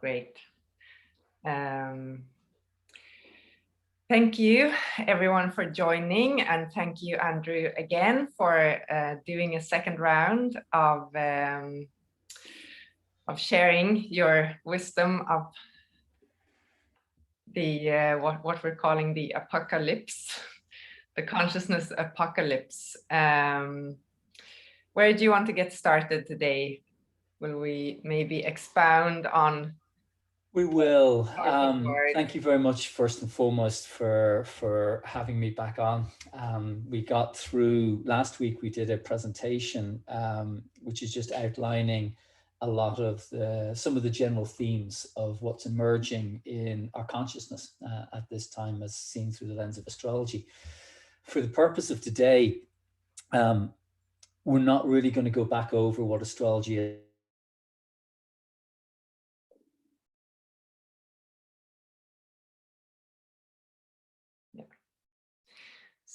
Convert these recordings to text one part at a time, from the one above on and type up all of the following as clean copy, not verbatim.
Great. Thank you everyone for joining, and thank you, Andrew, again for doing a second round of sharing your wisdom of the what we're calling the apocalypse, the consciousness apocalypse. Where do you want to get started today? Will we maybe expound on? We will. Thank you very much, first and foremost, for having me back on. We got through last week. We did a presentation, which is just outlining a lot of some of the general themes of what's emerging in our consciousness at this time, as seen through the lens of astrology. For the purpose of today, we're not really going to go back over what astrology is.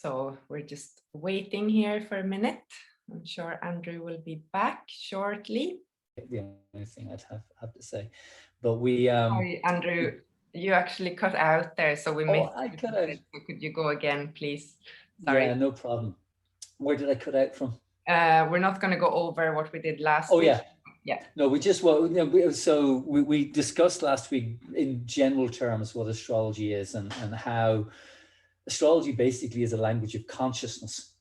So we're just waiting here for a minute. I'm sure Andrew will be back shortly. The only thing I'd have to say, but we sorry, Andrew, you actually cut out there, so we missed. I cut out. So could you go again, please? Sorry. Yeah, no problem. Where did I cut out from? We're not going to go over what we did last week. Yeah. No, we just we discussed last week in general terms what astrology is and how astrology basically is a language of consciousness,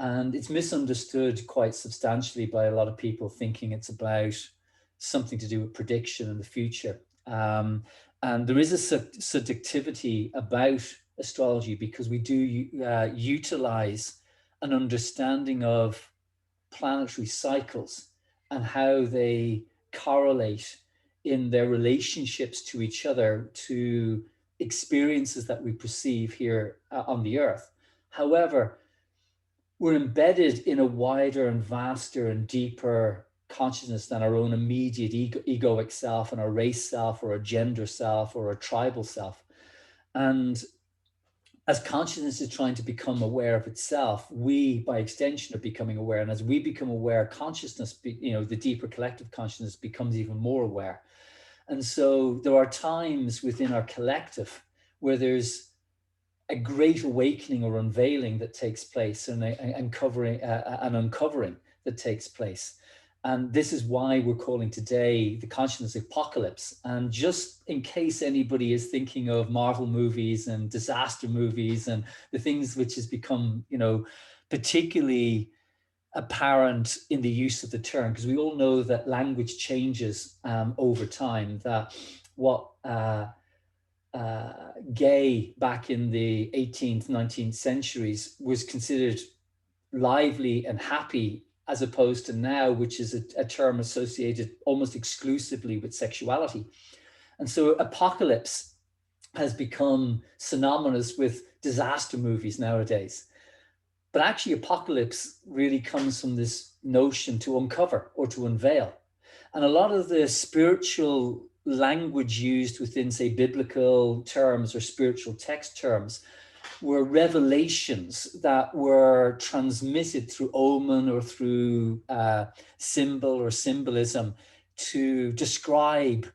and it's misunderstood quite substantially by a lot of people, thinking it's about something to do with prediction in the future. And there is a subjectivity about astrology because we do utilize an understanding of planetary cycles and how they correlate in their relationships to each other, to experiences that we perceive here on the earth. However, we're embedded in a wider and vaster and deeper consciousness than our own immediate egoic self and our race self or a gender self or a tribal self. And as consciousness is trying to become aware of itself, we, by extension, are becoming aware. And as we become aware, consciousness, the deeper collective consciousness becomes even more aware. And so there are times within our collective where there's a great awakening or unveiling that takes place, and an uncovering that takes place. And this is why we're calling today the consciousness apocalypse. And just in case anybody is thinking of Marvel movies and disaster movies and the things which has become, particularly apparent in the use of the term, because we all know that language changes over time, that what gay back in the 18th, 19th centuries was considered lively and happy, as opposed to now, which is a term associated almost exclusively with sexuality. And so apocalypse has become synonymous with disaster movies nowadays. But actually apocalypse really comes from this notion to uncover or to unveil. And a lot of the spiritual language used within, say, biblical terms or spiritual text terms were revelations that were transmitted through omen or through symbol or symbolism to describe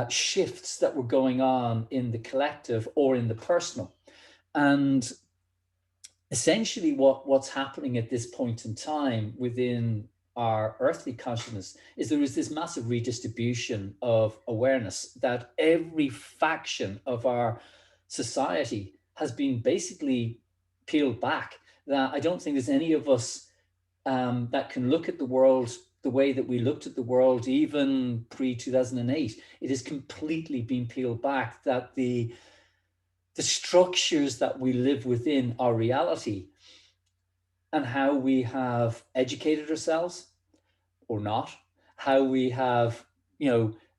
shifts that were going on in the collective or in the personal. And essentially what's happening at this point in time within our earthly consciousness is there is this massive redistribution of awareness, that every faction of our society has been basically peeled back. That I don't think there's any of us that can look at the world the way that we looked at the world even pre-2008. It has completely been peeled back, that the structures that we live within our reality and how we have educated ourselves or not, how we have,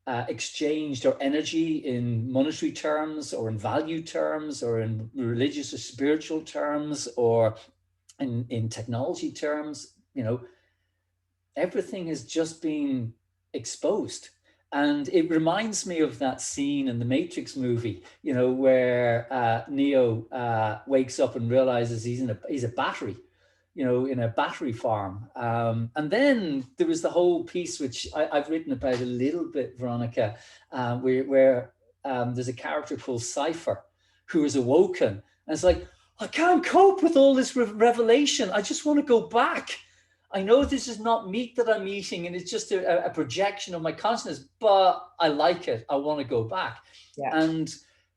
exchanged our energy in monetary terms or in value terms or in religious or spiritual terms or in technology terms, everything has just been exposed. And it reminds me of that scene in the Matrix movie, where Neo wakes up and realizes he's a battery. you know, in a battery farm. And then there was the whole piece, which I've written about a little bit, Veronica, where there's a character called Cypher who is awoken. And it's like, I can't cope with all this revelation. I just want to go back. I know this is not meat that I'm eating and it's just a projection of my consciousness, but I like it. I want to go back. Yeah. And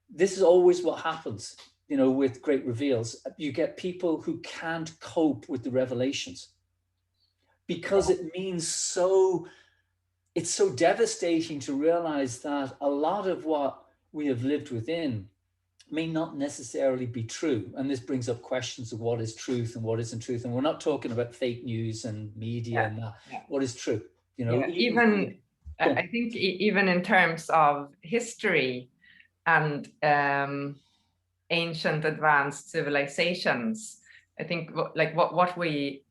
this is always what happens, you know, with great reveals. You get people who can't cope with the revelations because it means it's so devastating to realize that a lot of what we have lived within may not necessarily be true. And this brings up questions of what is truth and what isn't truth. And we're not talking about fake news and media and that. What is true? You know, I think even in terms of history and ancient advanced civilizations, I think like what we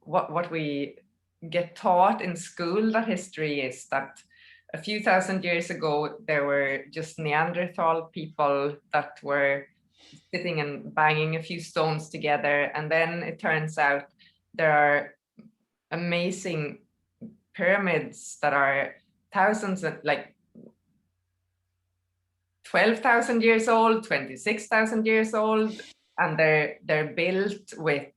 get taught in school, that history is that a few thousand years ago, there were just Neanderthal people that were sitting and banging a few stones together. And then it turns out there are amazing pyramids that are thousands of, like 12,000 years old, 26,000 years old, and they're built with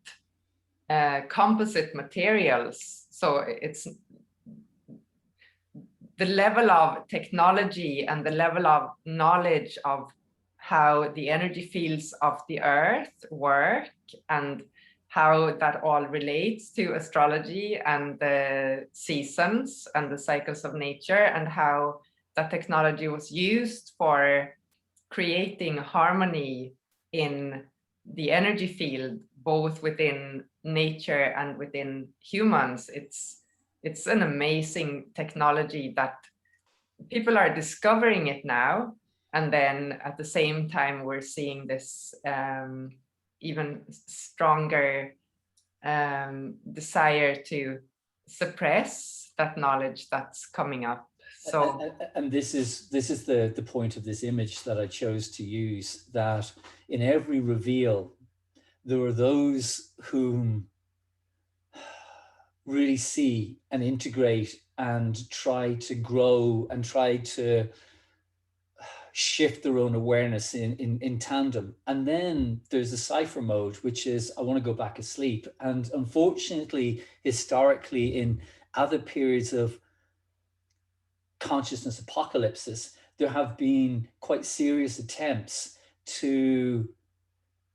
composite materials. So it's the level of technology and the level of knowledge of how the energy fields of the earth work and how that all relates to astrology and the seasons and the cycles of nature, and how that technology was used for creating harmony in the energy field, both within nature and within humans. It's an amazing technology that people are discovering it now. And then at the same time, we're seeing this even stronger desire to suppress that knowledge that's coming up. So, and this is the point of this image that I chose to use, that in every reveal, there are those whom really see and integrate and try to grow and try to shift their own awareness in tandem. And then there's the cipher mode, which is, I want to go back asleep. And unfortunately, historically, in other periods of consciousness apocalypses, there have been quite serious attempts to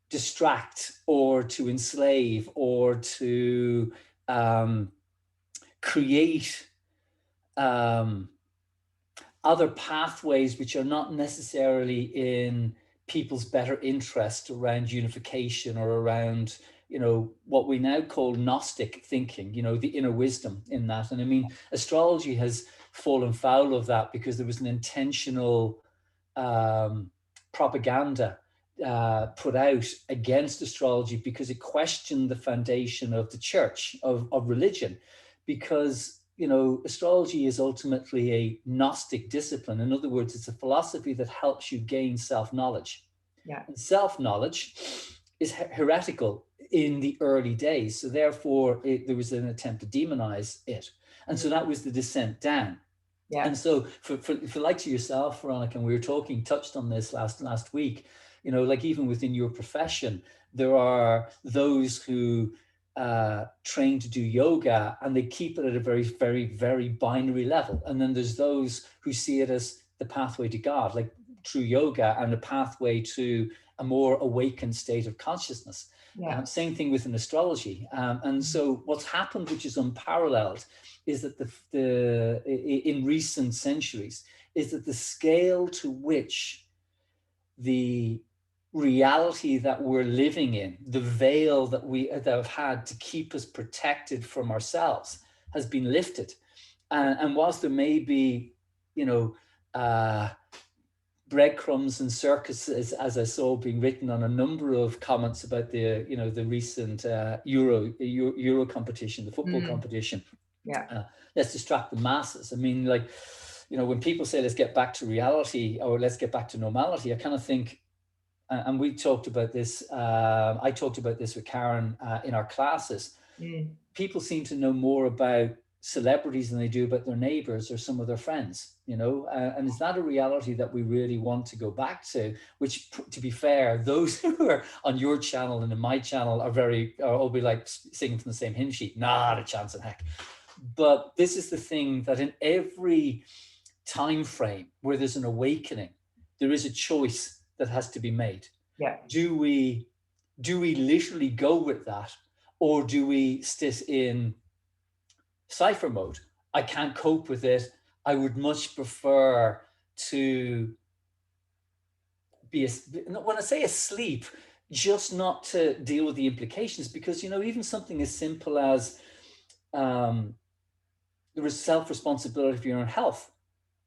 distract or to enslave or to create other pathways which are not necessarily in people's better interest around unification or around, you know, what we now call Gnostic thinking, you know, the inner wisdom in that. And I mean, astrology has fallen foul of that because there was an intentional propaganda put out against astrology because it questioned the foundation of the church, of religion, because, you know, astrology is ultimately a Gnostic discipline. In other words, it's a philosophy that helps you gain self-knowledge. Yeah. And self-knowledge is heretical in the early days. So therefore, there was an attempt to demonize it. And so that was the descent down. Yeah. And so for like to yourself, Veronica, and we were touched on this last week, you know, like even within your profession, there are those who train to do yoga and they keep it at a very, very, very binary level. And then there's those who see it as the pathway to God, like true yoga, and a pathway to a more awakened state of consciousness. Yeah. Same thing with an astrology. And so what's happened, which is unparalleled, is that in recent centuries, is that the scale to which the reality that we're living in, the veil that we have had to keep us protected from ourselves, has been lifted. And whilst there may be, you know, breadcrumbs and circuses, as I saw being written on a number of comments about the, you know, the recent Euro competition, the football competition. Yeah. Let's distract the masses. I mean, like, you know, when people say let's get back to reality or let's get back to normality, I kind of think, and we talked about this, I talked about this with Karen in our classes, People seem to know more about celebrities than they do about their neighbors or some of their friends, you know, and is that a reality that we really want to go back to? Which, to be fair, those who are on your channel and in my channel are all be like singing from the same hymn sheet. Not a chance in heck. But this is the thing, that in every time frame where there's an awakening, there is a choice that has to be made. Yeah. Do we literally go with that, or do we sit in cipher mode? I can't cope with it. I would much prefer to be, when I say asleep, just not to deal with the implications, because, you know, even something as simple as there is self-responsibility for your own health,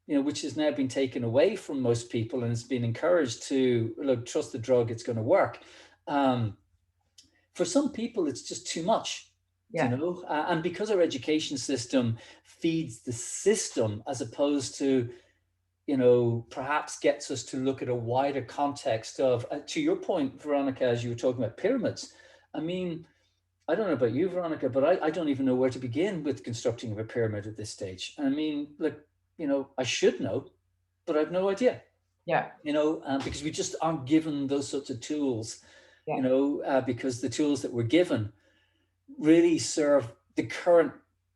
you know, which has now been taken away from most people, and it's been encouraged to, look, trust the drug, it's going to work. For some people, it's just too much, you know, and because our education system feeds the system as opposed to, you know, perhaps gets us to look at a wider context of, to your point, Veronica, as you were talking about pyramids. I mean, I don't know about you, Veronica, but I don't even know where to begin with constructing a pyramid at this stage. I mean, like, you know, I should know, but I have no idea. Yeah. You know, because we just aren't given those sorts of tools, you know, because the tools that we're given really serve the current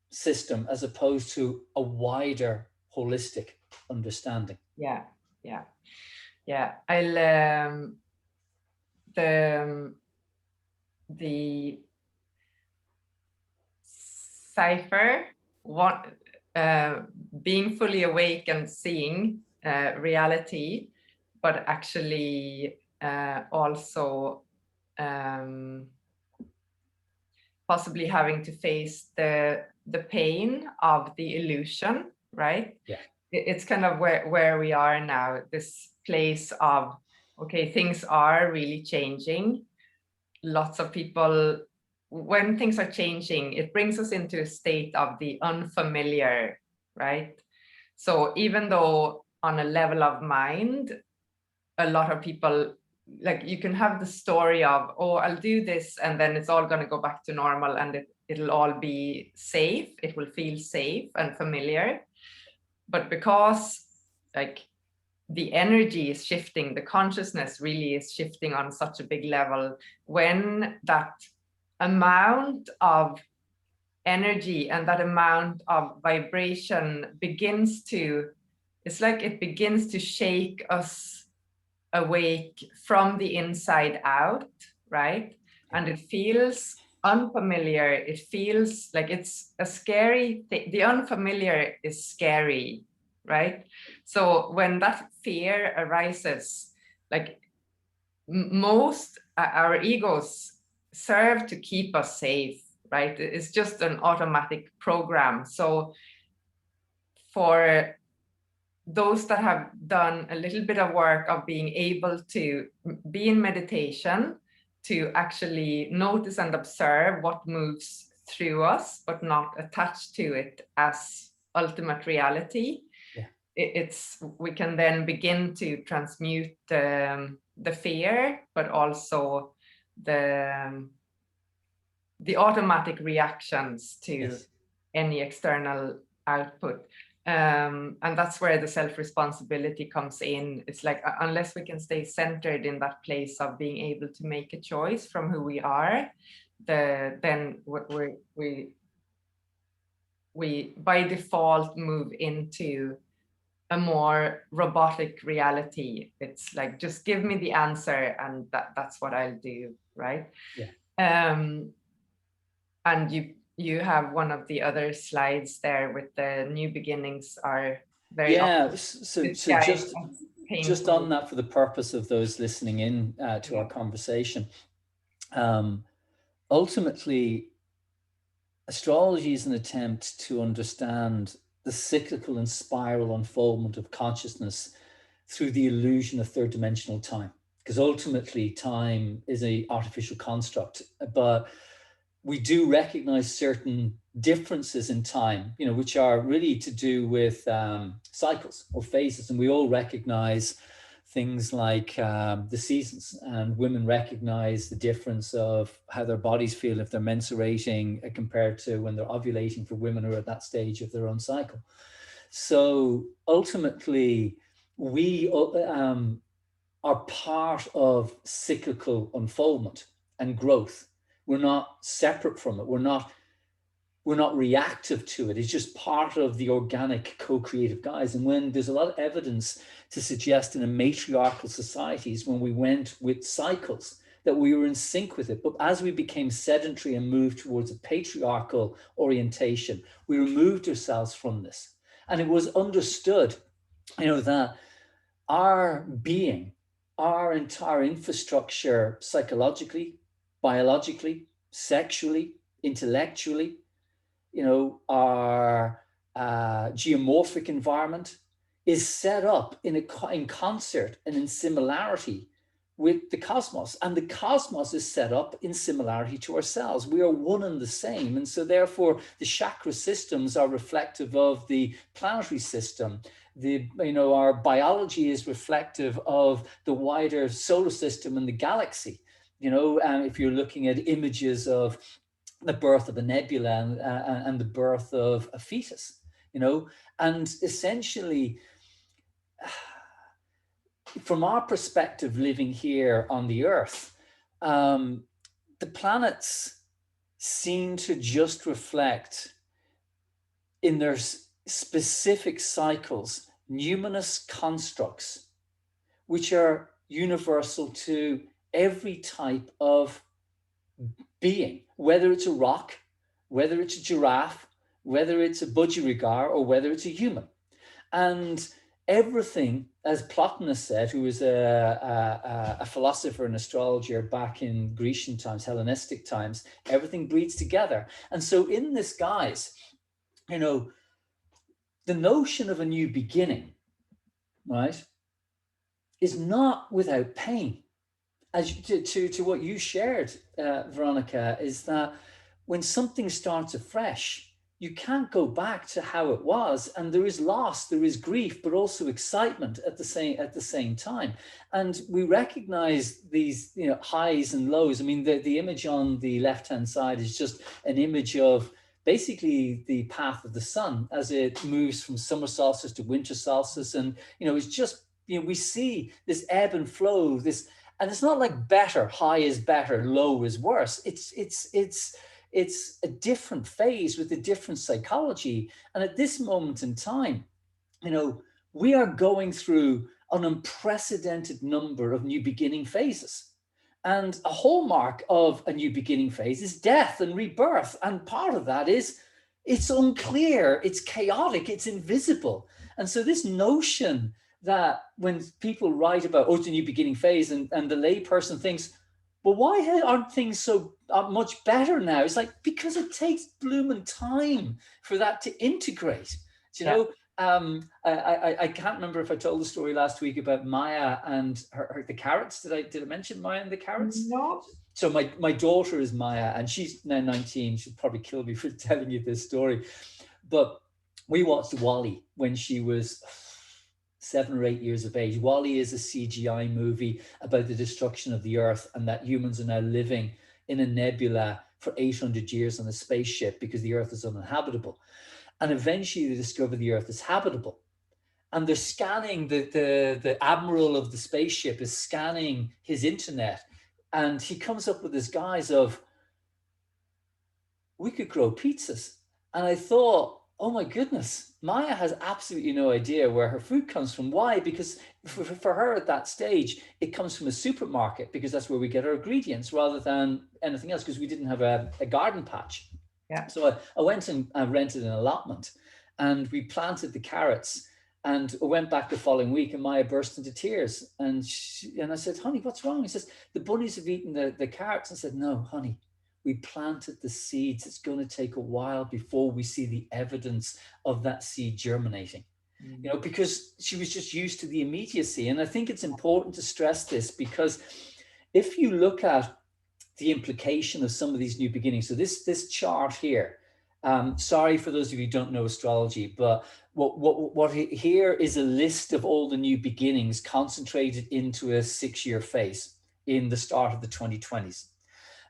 system as opposed to a wider holistic understanding. Yeah. I'll the cipher, being fully awake and seeing reality, but actually also possibly having to face the pain of the illusion, right? Yeah. It's kind of where we are now, this place of, okay, things are really changing. Lots of people, when things are changing, it brings us into a state of the unfamiliar, right? So even though on a level of mind, a lot of people, like, you can have the story of, oh, I'll do this and then it's all going to go back to normal and it'll all be safe. It will feel safe and familiar. But because, like, the energy is shifting, the consciousness really is shifting on such a big level, when that amount of energy and that amount of vibration begins to, it's like it begins to shake us awake from the inside out, right? And it feels unfamiliar. It feels like it's a scary thing. The unfamiliar is scary, right? So when that fear arises, like, most our egos serve to keep us safe, right? It's just an automatic program. So for those that have done a little bit of work of being able to be in meditation, to actually notice and observe what moves through us, but not attach to it as ultimate reality. We can then begin to transmute the fear, but also the automatic reactions to any external output. And that's where the self-responsibility comes in. It's like, unless we can stay centered in that place of being able to make a choice from who we are, then we by default move into a more robotic reality. It's like, just give me the answer and that's what I'll do, right? And you have one of the other slides there with the new beginnings are very so just on that, for the purpose of those listening in to our conversation, ultimately astrology is an attempt to understand the cyclical and spiral unfoldment of consciousness through the illusion of third dimensional time, because ultimately time is an artificial construct, but we do recognize certain differences in time, you know, which are really to do with cycles or phases. And we all recognize things like the seasons, and women recognize the difference of how their bodies feel if they're menstruating compared to when they're ovulating, for women who are at that stage of their own cycle. So ultimately, we are part of cyclical unfoldment and growth. We're not separate from it. We're not reactive to it. It's just part of the organic co-creative guise. And when there's a lot of evidence to suggest in a matriarchal societies, when we went with cycles, that we were in sync with it. But as we became sedentary and moved towards a patriarchal orientation, we removed ourselves from this. And it was understood, that our being, our entire infrastructure, psychologically, biologically, sexually, intellectually, our geomorphic environment is set up in concert and in similarity with the cosmos. And the cosmos is set up in similarity to ourselves. We are one and the same. And so therefore, the chakra systems are reflective of the planetary system. Our biology is reflective of the wider solar system and the galaxy. If you're looking at images of the birth of a nebula and the birth of a fetus, and essentially, from our perspective, living here on the Earth, the planets seem to just reflect in their specific cycles numinous constructs, which are universal to every type of being, whether it's a rock, whether it's a giraffe, whether it's a budgerigar, or whether it's a human. And everything, as Plotinus said, who was a philosopher and astrologer back in Grecian times, Hellenistic times, everything breeds together. And so in this guise, the notion of a new beginning, right, is not without pain. As to what you shared, Veronica, is that when something starts afresh, you can't go back to how it was, and there is loss, there is grief, but also excitement at the same time. And we recognize these highs and lows. I mean, the image on the left-hand side is just an image of basically the path of the sun as it moves from summer solstice to winter solstice, and it's just we see this ebb and flow, this. And it's not like better, high is better, low is worse. It's a different phase with a different psychology. And at this moment in time, we are going through an unprecedented number of new beginning phases. And a hallmark of a new beginning phase is death and rebirth. And part of that is it's unclear, it's chaotic, it's invisible. And so this notion that when people write about, it's a new beginning phase, and the layperson thinks, well, why aren't things so much better now? It's like, because it takes blooming time for that to integrate. I can't remember if I told the story last week about Maya and the carrots. Did I mention Maya and the carrots? No. So my daughter is Maya, and she's now 19. She'll probably kill me for telling you this story. But we watched WALL-E when she was 7 or 8 years of age. WALL-E is a CGI movie about the destruction of the Earth, and that humans are now living in a nebula for 800 years on a spaceship because the Earth is uninhabitable. And eventually they discover the Earth is habitable. And they're scanning, the admiral of the spaceship is scanning his internet, and he comes up with this guise of, we could grow pizzas. And I thought, oh my goodness, Maya has absolutely no idea where her food comes from. Why? Because for her at that stage, it comes from a supermarket, because that's where we get our ingredients rather than anything else, because we didn't have a garden patch. Yeah. So I went and I rented an allotment, and we planted the carrots, and I went back the following week, and Maya burst into tears. And I said, honey, what's wrong? He says, the bunnies have eaten the carrots. I said, no, honey, we planted the seeds. It's going to take a while before we see the evidence of that seed germinating, because she was just used to the immediacy. And I think it's important to stress this, because if you look at the implication of some of these new beginnings, so this chart here, Sorry for those of you who don't know astrology, but here is a list of all the new beginnings concentrated into a 6-year phase in the start of the 2020s.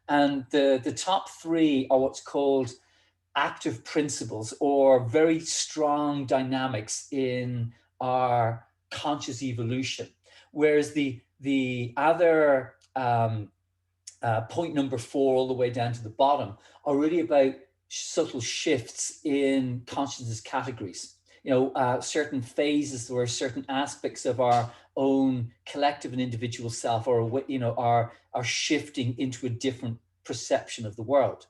And the top 3 are what's called active principles, or very strong dynamics in our conscious evolution. Whereas the other point number 4 all the way down to the bottom are really about subtle shifts in consciousness categories. Certain phases or certain aspects of our own collective and individual self are shifting into a different perception of the world.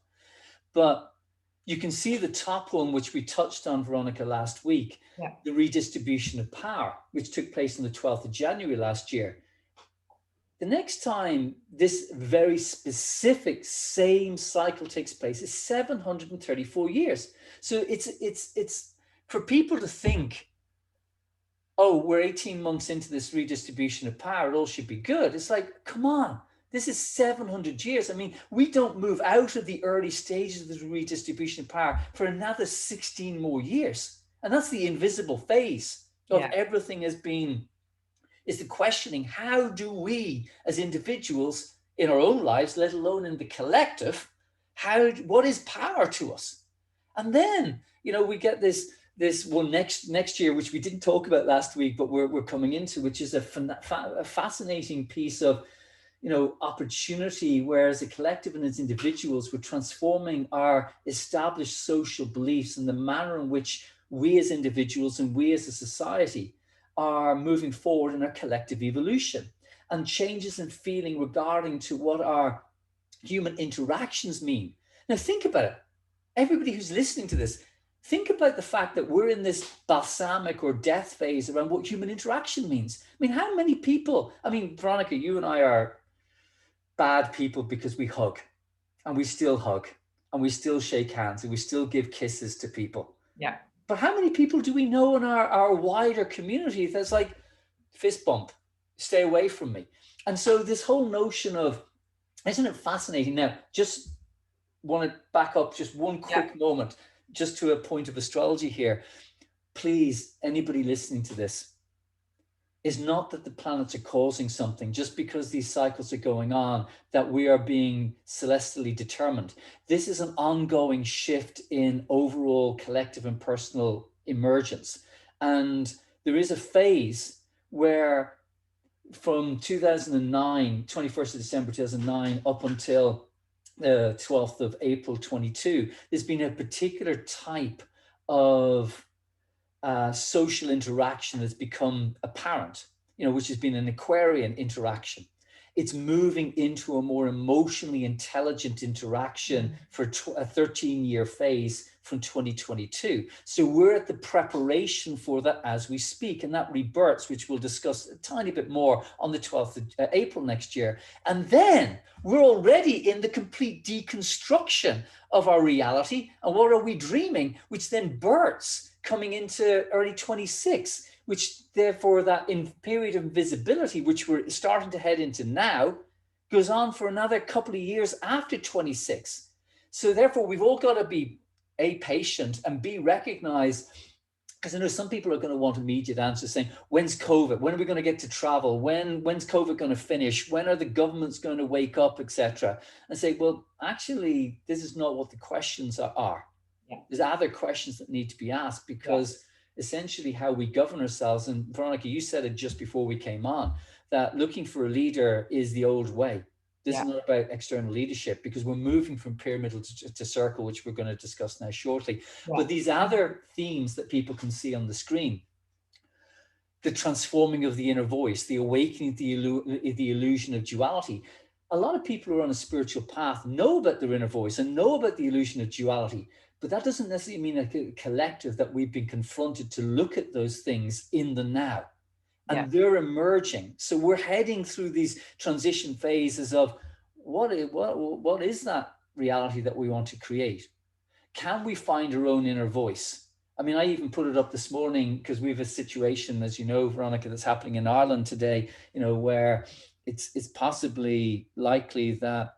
But you can see the top one, which we touched on, Veronica, last week, the redistribution of power, which took place on the 12th of January last year. The next time this very specific same cycle takes place is 734 years. So it's for people to think, oh, we're 18 months into this redistribution of power, it all should be good. It's like, come on. This is 700 years. I mean, we don't move out of the early stages of the redistribution of power for another 16 more years. And that's the invisible phase of everything is the questioning, how do we as individuals in our own lives, let alone in the collective, what is power to us? And then, we get this one next year, which we didn't talk about last week, but we're coming into, which is a fascinating piece of opportunity, where as a collective and as individuals, we're transforming our established social beliefs and the manner in which we as individuals and we as a society are moving forward in our collective evolution, and changes in feeling regarding to what our human interactions mean. Now think about it. Everybody who's listening to this, think about the fact that we're in this balsamic or death phase around what human interaction means. I mean, how many people, Veronica, you and I are bad people because we hug, and we still hug, and we still shake hands, and we still give kisses to people. Yeah. But how many people do we know in our wider community that's like, fist bump, stay away from me? And so this whole notion of, isn't it fascinating? Now, just want to back up just one quick moment, just to a point of astrology here. Please, anybody listening to this, is not that the planets are causing something just because these cycles are going on, that we are being celestially determined. This is an ongoing shift in overall collective and personal emergence. And there is a phase where from 2009, 21st of December 2009, up until the 12th of April 22, there's been a particular type of social interaction that's become apparent, which has been an Aquarian interaction. It's moving into a more emotionally intelligent interaction for a 13-year phase from 2022. So we're at the preparation for that as we speak, and that rebirths, which we'll discuss a tiny bit more on the 12th of April next year. And then we're already in the complete deconstruction of our reality. And what are we dreaming? Which then births coming into early 26, which therefore that in period of invisibility, which we're starting to head into now, goes on for another couple of years after 26. So therefore we've all got to be patient and recognize, because I know some people are going to want immediate answers saying, when's COVID? When are we going to get to travel? When's COVID going to finish? When are the governments going to wake up, etc.? And say, well, actually, this is not what the questions are. Yeah. There's other questions that need to be asked, because essentially how we govern ourselves, and Veronica, you said it just before we came on, that looking for a leader is the old way. This is not about external leadership, because we're moving from pyramidal to circle, which we're going to discuss now shortly. But these other themes that people can see on the screen, the transforming of the inner voice, the awakening, the illusion of duality. A lot of people who are on a spiritual path know about their inner voice and know about the illusion of duality, but that doesn't necessarily mean a collective that we've been confronted to look at those things in the now. And they're emerging. So we're heading through these transition phases of what is that reality that we want to create? Can we find our own inner voice? I mean, I even put it up this morning because we have a situation, as you know, Veronica, that's happening in Ireland today, where it's possibly likely that,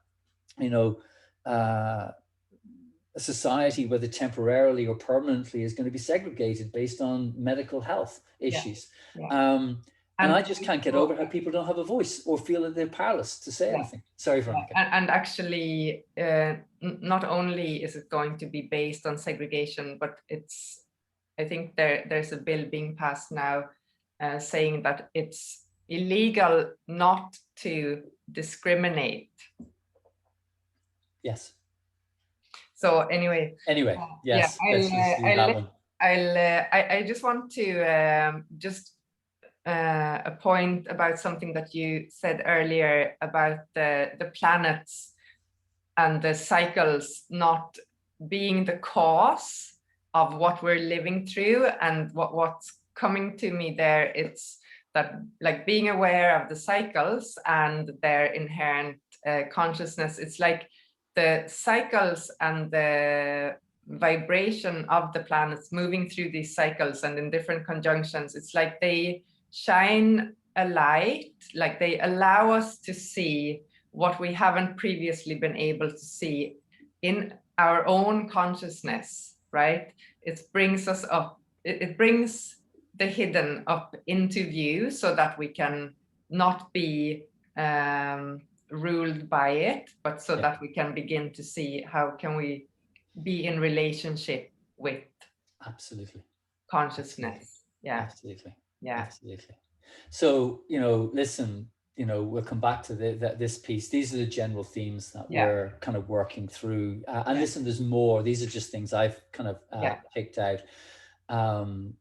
a society, whether temporarily or permanently, is going to be segregated based on medical health issues. Yeah. And I just can't get over how people don't have a voice or feel that they're powerless to say anything. Sorry, Veronica. And actually, not only is it going to be based on segregation, but I think there's a bill being passed now saying that it's illegal not to discriminate. Yes. So anyway. Yes. I just want to a point about something that you said earlier about the planets and the cycles not being the cause of what we're living through. And what's coming to me there, it's that, like, being aware of the cycles and their inherent consciousness, it's like the cycles and the vibration of the planets moving through these cycles and in different conjunctions, it's like they shine a light, like they allow us to see what we haven't previously been able to see in our own consciousness, right? It brings us up, it brings the hidden up into view so that we can not be ruled by it, but so that we can begin to see how can we be in relationship with consciousness. Absolutely. So, listen, we'll come back to this piece. These are the general themes that we're kind of working through. And listen, there's more. These are just things I've kind of picked out. When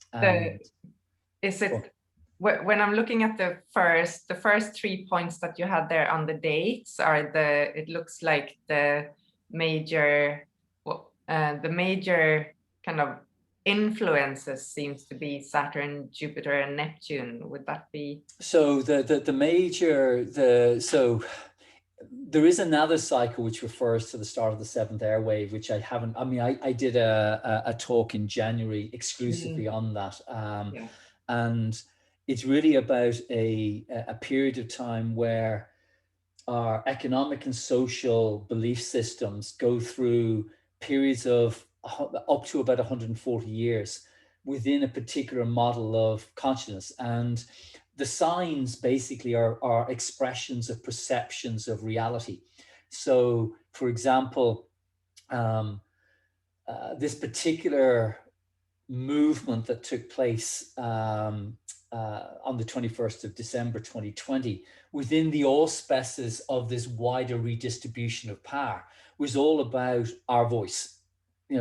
I'm looking at the first 3 points that you had there on the dates are it looks like the major kind of influences seems to be Saturn, Jupiter, and Neptune. Would that be? So there is another cycle which refers to the start of the seventh airwave, which I did a talk in January exclusively on that. And it's really about a period of time where our economic and social belief systems go through periods of up to about 140 years within a particular model of consciousness. And the signs basically are expressions of perceptions of reality. So, for example, this particular movement that took place on the 21st of December 2020, within the auspices of this wider redistribution of power, was all about our voice.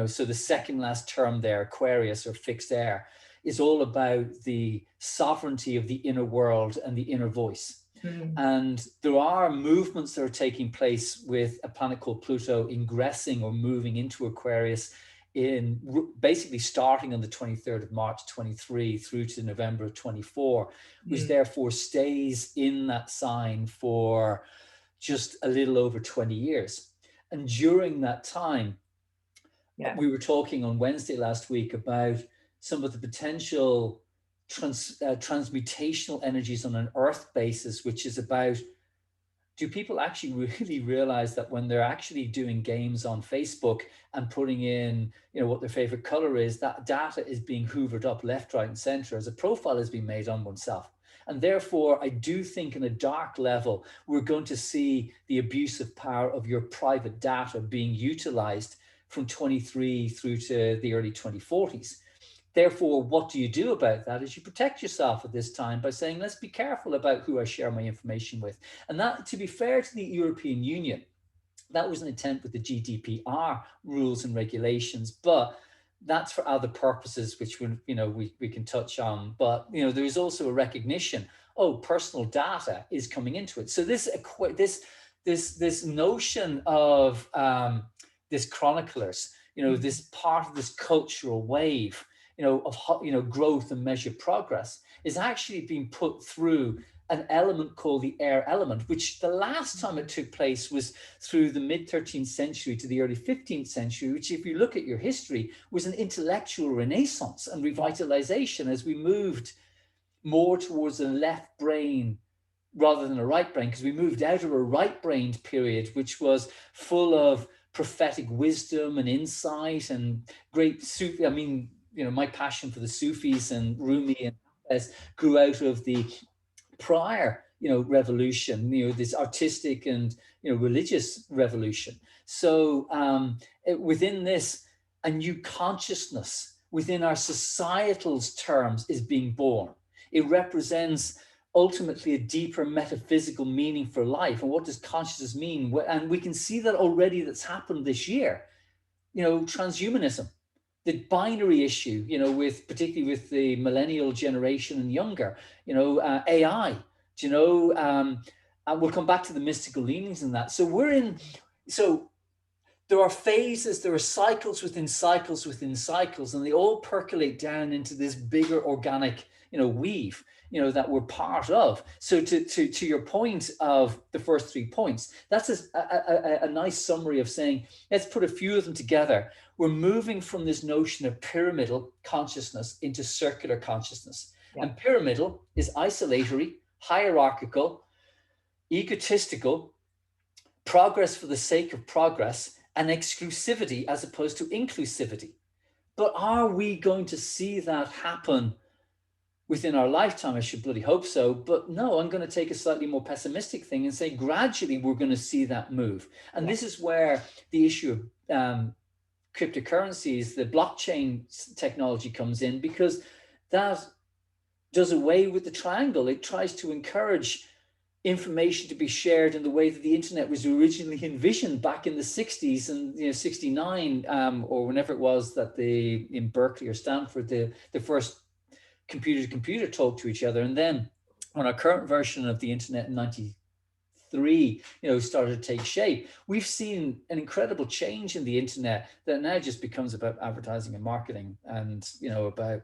So the second last term there, Aquarius or fixed air, is all about the sovereignty of the inner world and the inner voice. And there are movements that are taking place with a planet called Pluto ingressing or moving into Aquarius in basically starting on the 23rd of March 23 through to November of 24, which therefore stays in that sign for just a little over 20 years. And during that time, we were talking on Wednesday last week about some of the potential transmutational energies on an Earth basis, which is about, do people actually really realize that when they're actually doing games on Facebook and putting in, what their favorite color is, that data is being hoovered up left, right, and center as a profile is being made on oneself. And therefore, I do think in a dark level, we're going to see the abuse of power of your private data being utilized from 23 through to the early 2040s. Therefore, what do you do about that is you protect yourself at this time by saying, let's be careful about who I share my information with. And that, to be fair to the European Union, that was an attempt with the GDPR rules and regulations, but that's for other purposes, which we can touch on. But there is also a recognition, personal data is coming into it. So this notion of this chroniclers, this part of this cultural wave, of growth and measured progress is actually being put through an element called the air element, which the last time it took place was through the mid 13th century to the early 15th century, which, if you look at your history, was an intellectual renaissance and revitalization as we moved more towards a left brain rather than a right brain, because we moved out of a right-brained period, which was full of prophetic wisdom and insight and great Sufi. I mean, you know, my passion for the Sufis and Rumi and Hafez grew out of the prior, you know, revolution, you know, this artistic and, you know, religious revolution. So within this, a new consciousness within our societal terms is being born. It represents ultimately a deeper metaphysical meaning for life. And what does consciousness mean? And we can see that already that's happened this year. You know, transhumanism, the binary issue, you know, particularly with the millennial generation and younger, you know, AI, you know, and we'll come back to the mystical leanings in that. So there are phases, there are cycles within cycles within cycles, and they all percolate down into this bigger organic, you know, weave, you know, that we're part of. So to your point of the first 3 points, that's a nice summary of saying, let's put a few of them together. We're moving from this notion of pyramidal consciousness into circular consciousness. Yeah. And pyramidal is isolatory, hierarchical, egotistical, progress for the sake of progress, and exclusivity as opposed to inclusivity. But are we going to see that happen within our lifetime? I should bloody hope so. But no, I'm going to take a slightly more pessimistic thing and say gradually we're going to see that move. And this is where the issue of cryptocurrencies, the blockchain technology comes in, because that does away with the triangle. It tries to encourage information to be shared in the way that the internet was originally envisioned back in the 60s and, you know, 69 or whenever it was that in Berkeley or Stanford, the first computer to computer talk to each other. And then on our current version of the internet in 93, you know, started to take shape. We've seen an incredible change in the internet that now just becomes about advertising and marketing and, you know, about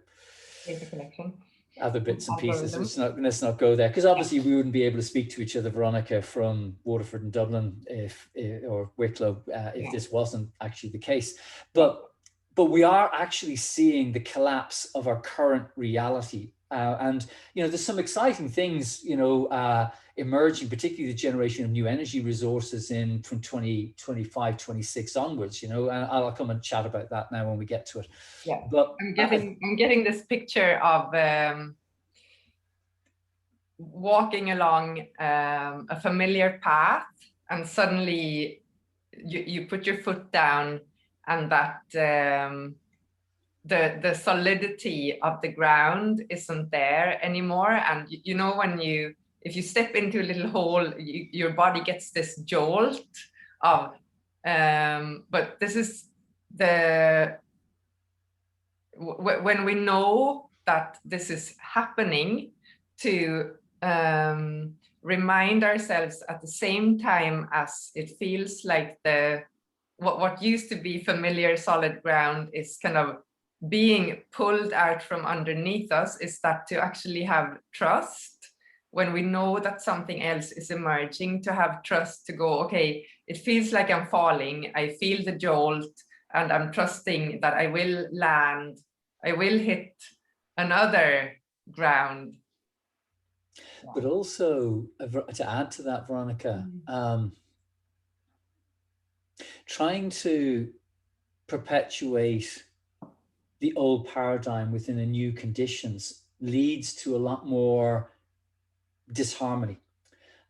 data collection, other bits and pieces. Let's not go there, because obviously we wouldn't be able to speak to each other, Veronica, from Waterford and Dublin or Wicklow if this wasn't actually the case. But we are actually seeing the collapse of our current reality. And, you know, there's some exciting things, you know, emerging, particularly the generation of new energy resources from 2025, 26 onwards, you know, and I'll come and chat about that now when we get to it. Yeah, but I'm getting this picture of walking along a familiar path, and suddenly you put your foot down, and that the solidity of the ground isn't there anymore. And you know, if you step into a little hole, your body gets this jolt of but this is when we know that this is happening, to remind ourselves at the same time as it feels like what used to be familiar solid ground is kind of being pulled out from underneath us, is that to actually have trust when we know that something else is emerging, to have trust, to go, okay, it feels like I'm falling, I feel the jolt, and I'm trusting that I will land, I will hit another ground. But also, to add to that, Veronica, trying to perpetuate the old paradigm within a new conditions leads to a lot more disharmony.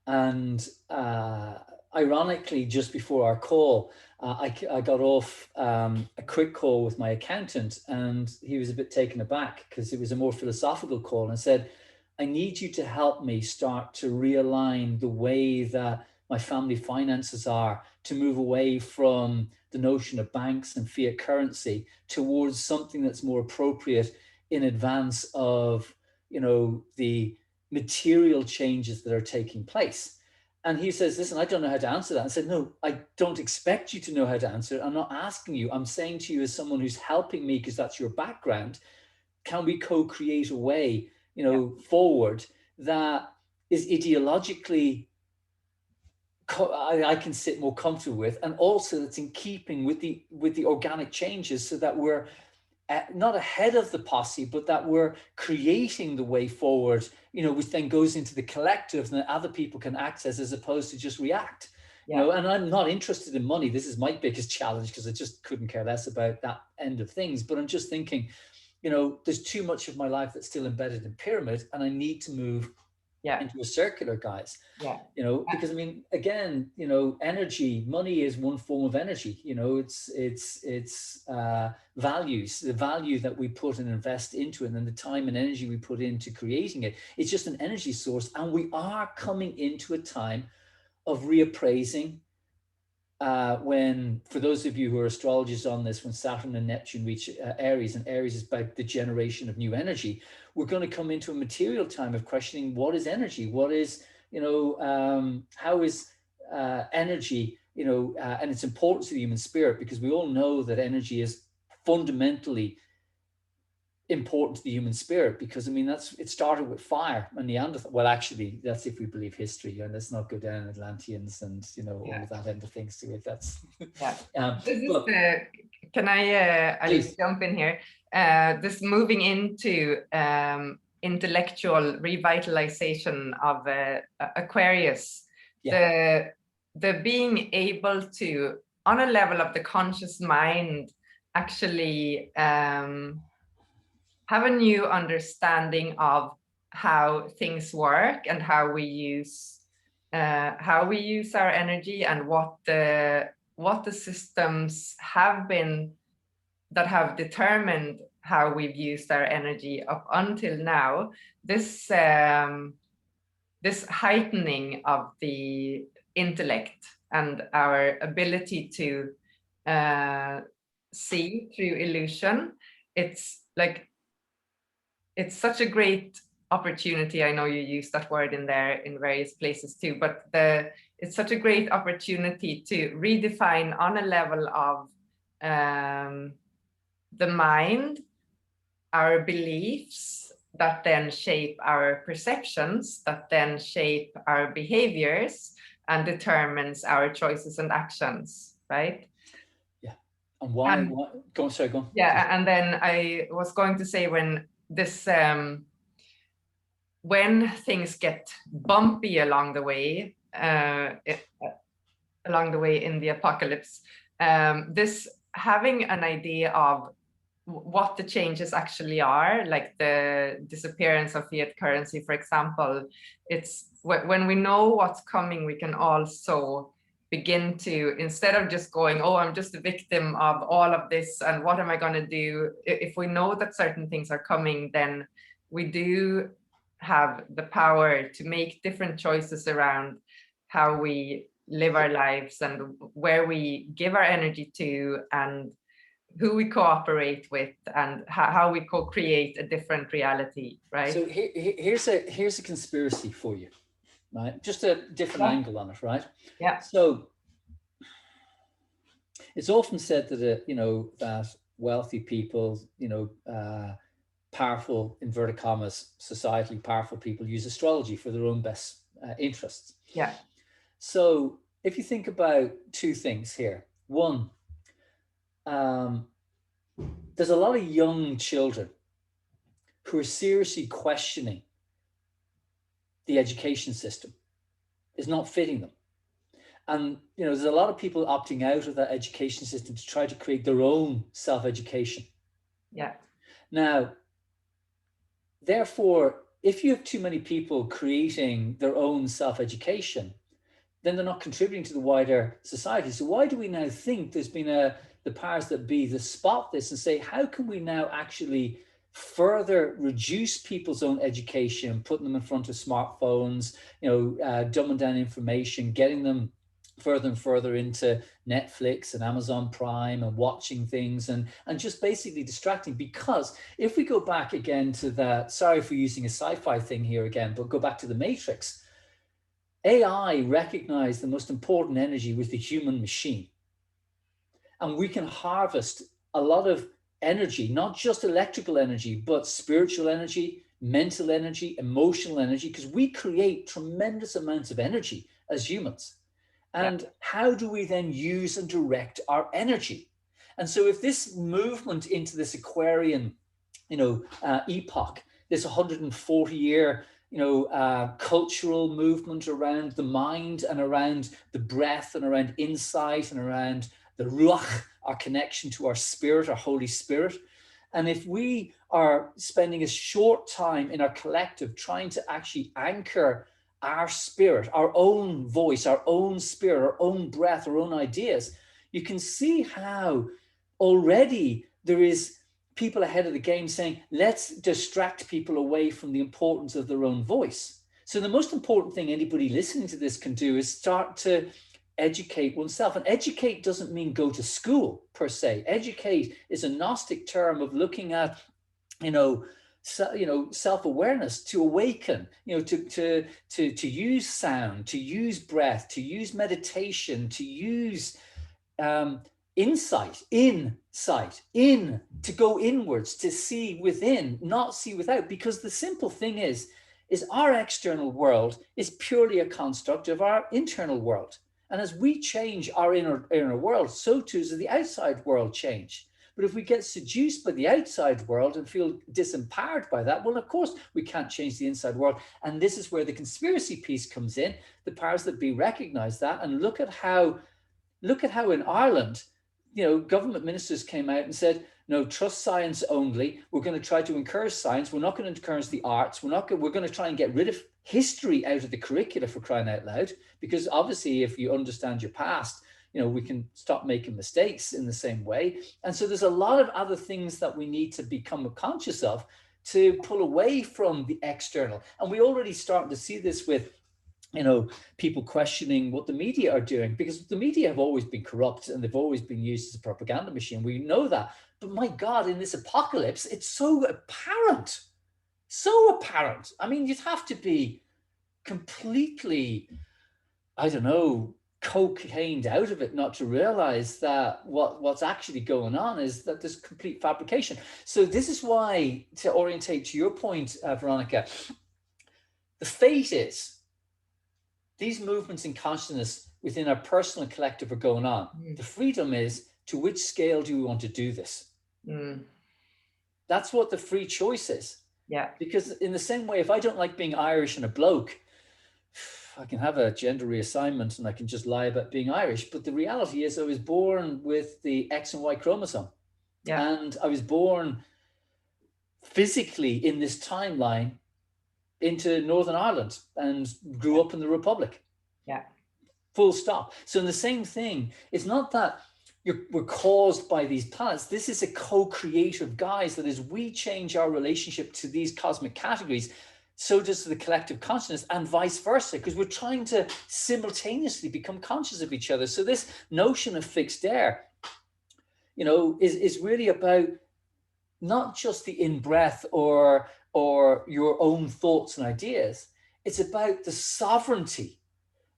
And ironically, just before our call, I got off a quick call with my accountant, and he was a bit taken aback because it was a more philosophical call, and said, I need you to help me start to realign the way that my family finances are, to move away from the notion of banks and fiat currency towards something that's more appropriate in advance of, you know, the material changes that are taking place. And he says, listen, I don't know how to answer that. I said, no, I don't expect you to know how to answer it. I'm not asking you. I'm saying to you as someone who's helping me, because that's your background, can we co-create a way, you know, forward that is ideologically I can sit more comfortable with, and also that's in keeping with the organic changes, so that we're not ahead of the posse, but that we're creating the way forward, you know, which then goes into the collective and that other people can access, as opposed to just react. You know, and I'm not interested in money. This is my biggest challenge because I just couldn't care less about that end of things. But I'm just thinking, you know, there's too much of my life that's still embedded in pyramid, and I need to move into a circular, guys. You know, because I mean, again, you know, energy, money is one form of energy. You know, it's values, the value that we put and invest into it, and then the time and energy we put into creating it. It's just an energy source, and we are coming into a time of reappraising. When, for those of you who are astrologers on this, when Saturn and Neptune reach Aries, and Aries is about the generation of new energy, we're going to come into a material time of questioning what is energy, what is, you know, how is energy, you know, and its importance to the human spirit, because we all know that energy is fundamentally important to the human spirit, because I mean, it started with fire and Neanderthal. Well, actually, that's if we believe history, and let's not go down Atlanteans and, you know, all of that end of things to it. That's can I I'll jump in here. This moving into intellectual revitalization of Aquarius, the being able to, on a level of the conscious mind, actually have a new understanding of how things work and how we use our energy, and what the systems have been that have determined how we've used our energy up until now. This heightening of the intellect and our ability to see through illusion, it's like, it's such a great opportunity. I know you use that word in there in various places too, but it's such a great opportunity to redefine on a level of the mind, our beliefs that then shape our perceptions, that then shape our behaviors and determines our choices and actions, right? Yeah. And why? Go on, sorry, go on. Yeah, and then I was going to say, when this when things get bumpy along the way in the apocalypse, this having an idea of what the changes actually are, like the disappearance of fiat currency, for example, it's when we know what's coming, we can also begin to, instead of just going, oh, I'm just a victim of all of this, and what am I going to do? If we know that certain things are coming, then we do have the power to make different choices around how we live our lives and where we give our energy to, and who we cooperate with, and how we co-create a different reality, right? So here's a conspiracy for you, right? Just a different angle on it, right? Yeah. So it's often said that you know, that wealthy people, you know, powerful, inverted commas, societally powerful people use astrology for their own best interests. Yeah. So if you think about two things here, one, there's a lot of young children who are seriously questioning the education system. It's not fitting them. And, you know, there's a lot of people opting out of that education system to try to create their own self-education. Yeah. Now, therefore, if you have too many people creating their own self-education, then they're not contributing to the wider society. So why do we now think there's been the powers that be to spot this and say, how can we now actually further reduce people's own education, putting them in front of smartphones, you know, dumbing down information, getting them further and further into Netflix and Amazon Prime and watching things and just basically distracting? Because if we go back again to the, sorry for using a sci-fi thing here again, but go back to the Matrix, AI recognized the most important energy was the human machine. And we can harvest a lot of energy, not just electrical energy, but spiritual energy, mental energy, emotional energy, because we create tremendous amounts of energy as humans. And how do we then use and direct our energy? And so if this movement into this Aquarian, you know, epoch, this 140-year cultural movement around the mind and around the breath and around insight and around the ruach, our connection to our spirit, our Holy Spirit. And if we are spending a short time in our collective trying to actually anchor our spirit, our own voice, our own spirit, our own breath, our own ideas, you can see how already there is people ahead of the game saying, let's distract people away from the importance of their own voice. So the most important thing anybody listening to this can do is start to educate oneself. And educate doesn't mean go to school per se. Educate is a Gnostic term of looking at, self-awareness, to awaken, to use sound, to use breath, to use meditation, to use insight, to go inwards, to see within, not see without. Because the simple thing is our external world is purely a construct of our internal world. And as we change our inner world, so too does the outside world change. But if we get seduced by the outside world and feel disempowered by that, well, of course, we can't change the inside world. And this is where the conspiracy piece comes in. The powers that be recognize that. And look at how in Ireland, government ministers came out and said, no, trust science only. We're going to try to encourage science. We're not going to encourage the arts. We're going to try and get rid of history out of the curricula, for crying out loud. Because obviously, if you understand your past, we can stop making mistakes in the same way. And so there's a lot of other things that we need to become conscious of to pull away from the external. And we already starting to see this with people questioning what the media are doing, because the media have always been corrupt and they've always been used as a propaganda machine. We know that. But my God, in this apocalypse, it's so apparent. So apparent. I mean, you'd have to be completely, cocained out of it not to realize that what's actually going on is that there's complete fabrication. So this is why, to orientate to your point, Veronica, the fate is these movements in consciousness within our personal and collective are going on. The freedom is, to which scale do we want to do this? That's what the free choice is. Yeah. Because in the same way, if I don't like being Irish and a bloke, I can have a gender reassignment and I can just lie about being Irish. But the reality is I was born with the X and Y chromosome. Yeah. And I was born physically in this timeline into Northern Ireland and grew up in the Republic. Yeah. Full stop. So in the same thing, it's not that we're caused by these planets. This is a co-creative, guise, that as we change our relationship to these cosmic categories, so does the collective consciousness, and vice versa, because we're trying to simultaneously become conscious of each other. So this notion of fixed air, is really about not just the in-breath or your own thoughts and ideas. It's about the sovereignty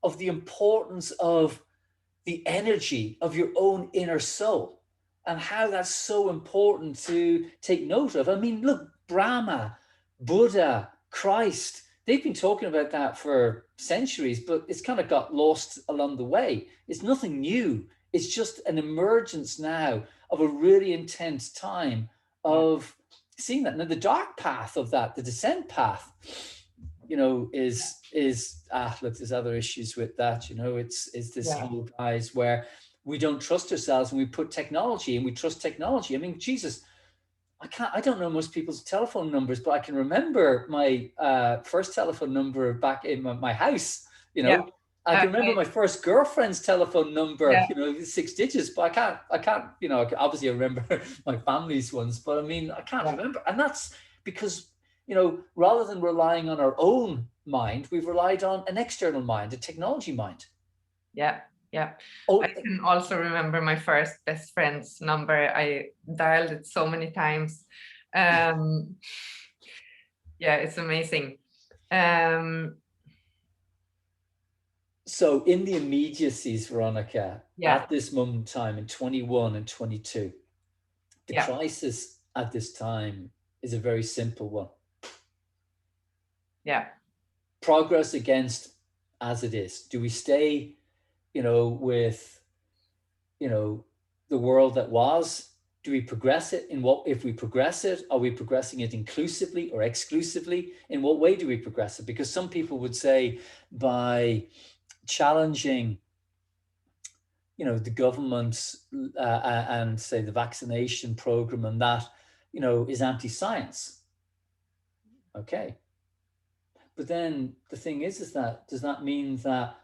of the importance of the energy of your own inner soul, and how that's so important to take note of. I mean, look, Brahma, Buddha, Christ, they've been talking about that for centuries, but it's kind of got lost along the way. It's nothing new. It's just an emergence now of a really intense time of seeing that. Now, the dark path of that, the descent path, look, there's other issues with that. It's this whole guise where we don't trust ourselves and we put technology and we trust technology. I mean, Jesus, I don't know most people's telephone numbers, but I can remember my first telephone number back in my house. I can remember my first girlfriend's telephone number, 6 digits, but I can't, obviously I remember my family's ones, but I mean, I can't remember. And that's because, rather than relying on our own mind, we've relied on an external mind, a technology mind. Yeah. Yeah. I can also remember my first best friend's number. I dialed it so many times. Yeah, it's amazing. So in the immediacies, Veronica, at this moment in time in 21 and 22, the crisis at this time is a very simple one. Yeah. Progress against as it is. Do we stay, with, the world that was, Do we progress it? In what, if we progress it, are we progressing it inclusively or exclusively? In what way do we progress it? Because some people would say by challenging, you know, the government and say the vaccination program and that, you know, is anti-science. Okay. But then the thing is that, does that mean that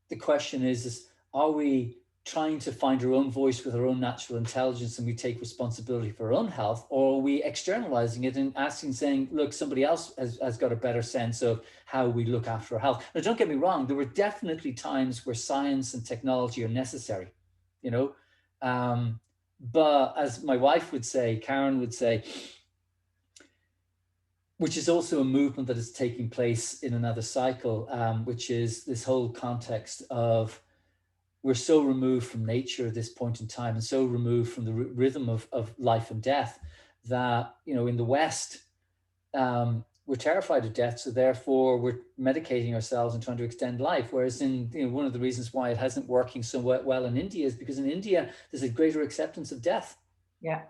the question is are we trying to find our own voice with our own natural intelligence and we take responsibility for our own health, or are we externalizing it and asking, saying, look, somebody else has got a better sense of how we look after our health? Now, don't get me wrong, there were definitely times where science and technology are necessary, you know, but as my wife would say, Karen would say, which is also a movement that is taking place in another cycle, which is this whole context of we're so removed from nature at this point in time and so removed from the rhythm of life and death that, you know, in the West, we're terrified of death. So therefore we're medicating ourselves and trying to extend life. Whereas in, you know, one of the reasons why it hasn't working so well in India is because in India, there's a greater acceptance of death. Yeah.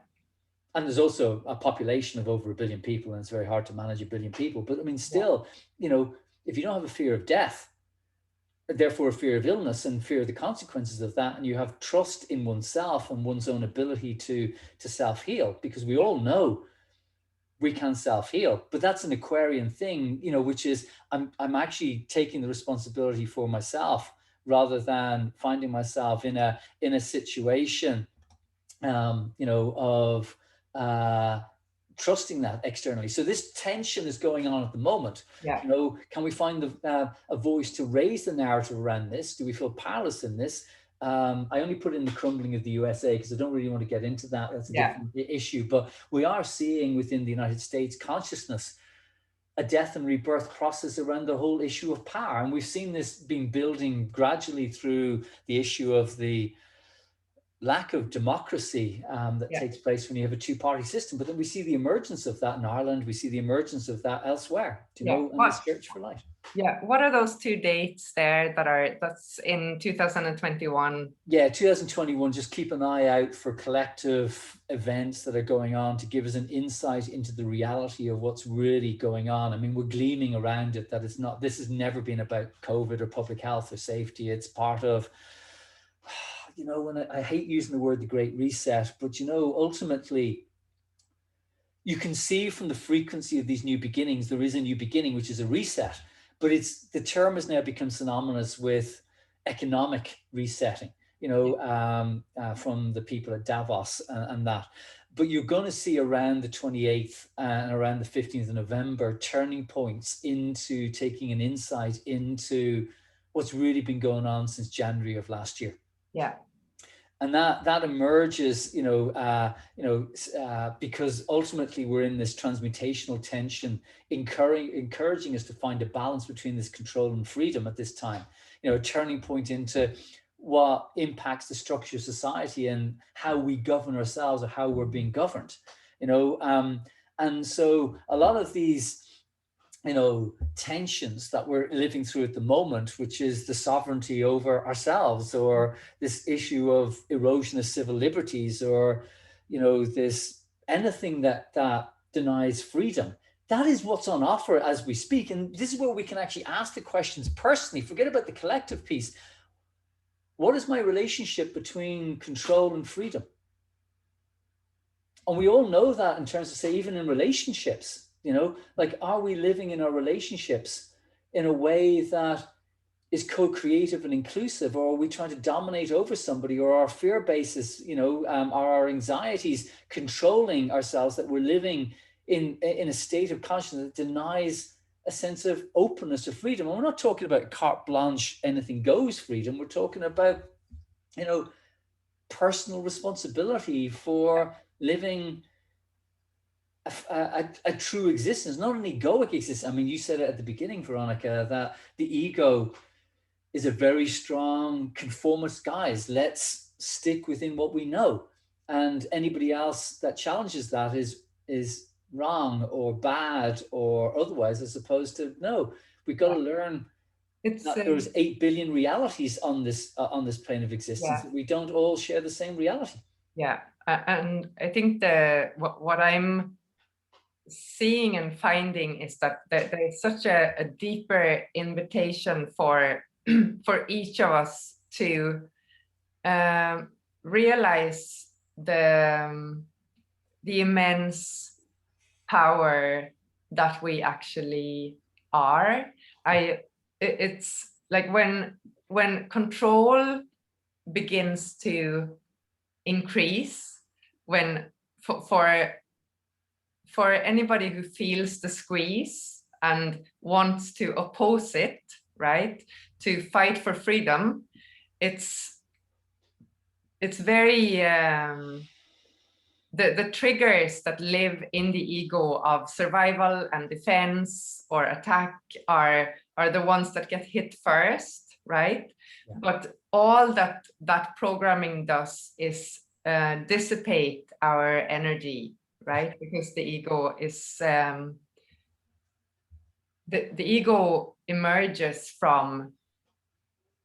And there's also a population of over 1 billion people, and it's very hard to manage 1 billion people. But I mean, still, you know, if you don't have a fear of death, therefore a fear of illness and fear of the consequences of that, and you have trust in oneself and one's own ability to self-heal, because we all know we can self-heal, but that's an Aquarian thing, you know, which is I'm actually taking the responsibility for myself rather than finding myself in a situation, you know, of trusting that externally. So this tension is going on at the moment. Yeah. You know, can we find a voice to raise the narrative around this? Do we feel powerless in this? I only put in the crumbling of the USA because I don't really want to get into that. That's a different issue. But we are seeing within the United States consciousness a death and rebirth process around the whole issue of power. And we've seen this being building gradually through the issue of the lack of democracy that takes place when you have a two-party system. But then we see the emergence of that in Ireland. We see the emergence of that elsewhere, you know, in the search for light. Yeah. What are those two dates there that's in 2021? Yeah, 2021, just keep an eye out for collective events that are going on to give us an insight into the reality of what's really going on. I mean, we're gleaming around it that it's not, this has never been about COVID or public health or safety. It's part of, you know, when I hate using the word the Great Reset, but, you know, ultimately, you can see from the frequency of these new beginnings, there is a new beginning, which is a reset. But the term has now become synonymous with economic resetting, you know, from the people at Davos and that. But you're going to see around the 28th and around the 15th of November turning points into taking an insight into what's really been going on since January of last year. Yeah. And that emerges, you know, because ultimately we're in this transmutational tension, encouraging us to find a balance between this control and freedom at this time. You know, a turning point into what impacts the structure of society and how we govern ourselves or how we're being governed. You know, and so a lot of these, you know, tensions that we're living through at the moment, which is the sovereignty over ourselves, or this issue of erosion of civil liberties, or, you know, this anything that denies freedom. That is what's on offer as we speak. And this is where we can actually ask the questions personally, forget about the collective piece. What is my relationship between control and freedom? And we all know that in terms of, say, even in relationships, you know, like, are we living in our relationships in a way that is co-creative and inclusive, or are we trying to dominate over somebody, or our fear bases, you know, are our anxieties controlling ourselves, that we're living in a state of consciousness that denies a sense of openness or freedom? And we're not talking about carte blanche, anything goes freedom. We're talking about, you know, personal responsibility for living a true existence, not an egoic existence. I mean, you said it at the beginning, Veronica, that the ego is a very strong conformist guise. Let's stick within what we know. And anybody else that challenges that is wrong or bad or otherwise, as opposed to, no, we've got to learn that there's 8 billion realities on this plane of existence. Yeah. We don't all share the same reality. Yeah. And I think what I'm seeing and finding is that there's such a deeper invitation for for each of us to realize the immense power that we actually are. It's like when control begins to increase, when for anybody who feels the squeeze and wants to oppose it, right, to fight for freedom, it's very the triggers that live in the ego of survival and defense or attack are the ones that get hit first, right? Yeah. But all that programming does is dissipate our energy, right? Because the ego is the ego emerges from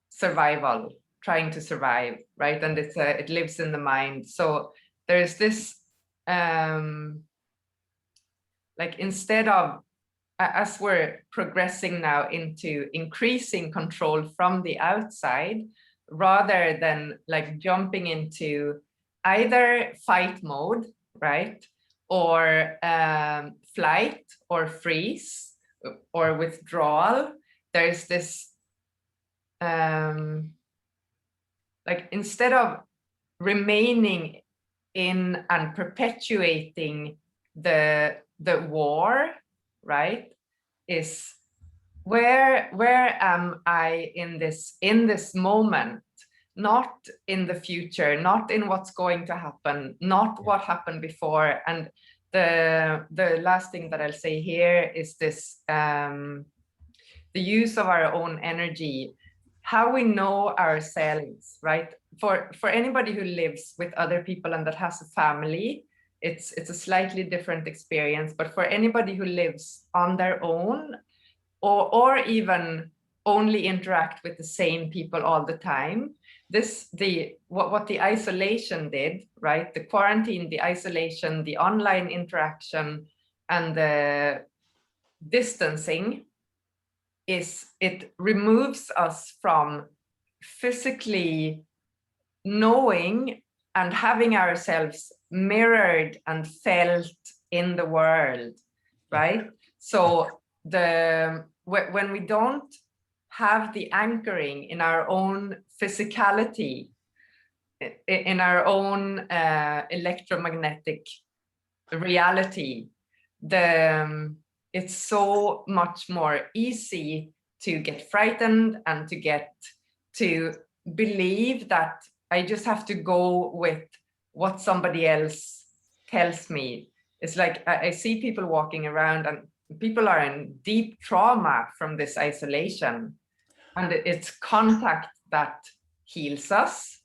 survival, trying to survive, right? And it lives in the mind. So there's this like, instead of, as we're progressing now into increasing control from the outside, rather than like jumping into either fight mode, right, or flight or freeze or withdrawal, there's this like, instead of remaining in and perpetuating the war, right, is where am I in this moment, not in the future, not in what's going to happen, not what happened before. And the last thing that I'll say here is this, the use of our own energy, how we know ourselves, right? For anybody who lives with other people and that has a family, it's a slightly different experience. But for anybody who lives on their own, or even only interact with the same people all the time, what the isolation did, right? The quarantine, the isolation, the online interaction, and the distancing, is it removes us from physically knowing and having ourselves mirrored and felt in the world, right? So when we don't have the anchoring in our own physicality, in our own electromagnetic reality, it's so much more easy to get frightened and to believe that I just have to go with what somebody else tells me. It's like I see people walking around and people are in deep trauma from this isolation, and it's contact that heals us.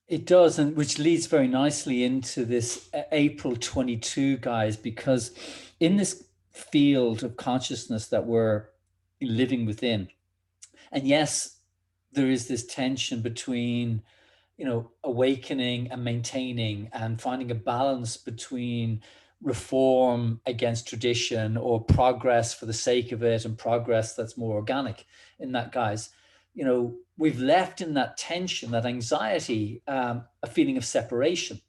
It does, and which leads very nicely into this April 22, guys, because in this field of consciousness that we're living within, and yes, there is this tension between, you know, awakening and maintaining and finding a balance between reform against tradition, or progress for the sake of it, and progress that's more organic in that, guys. You know, we've left in that tension, that anxiety, a feeling of separation.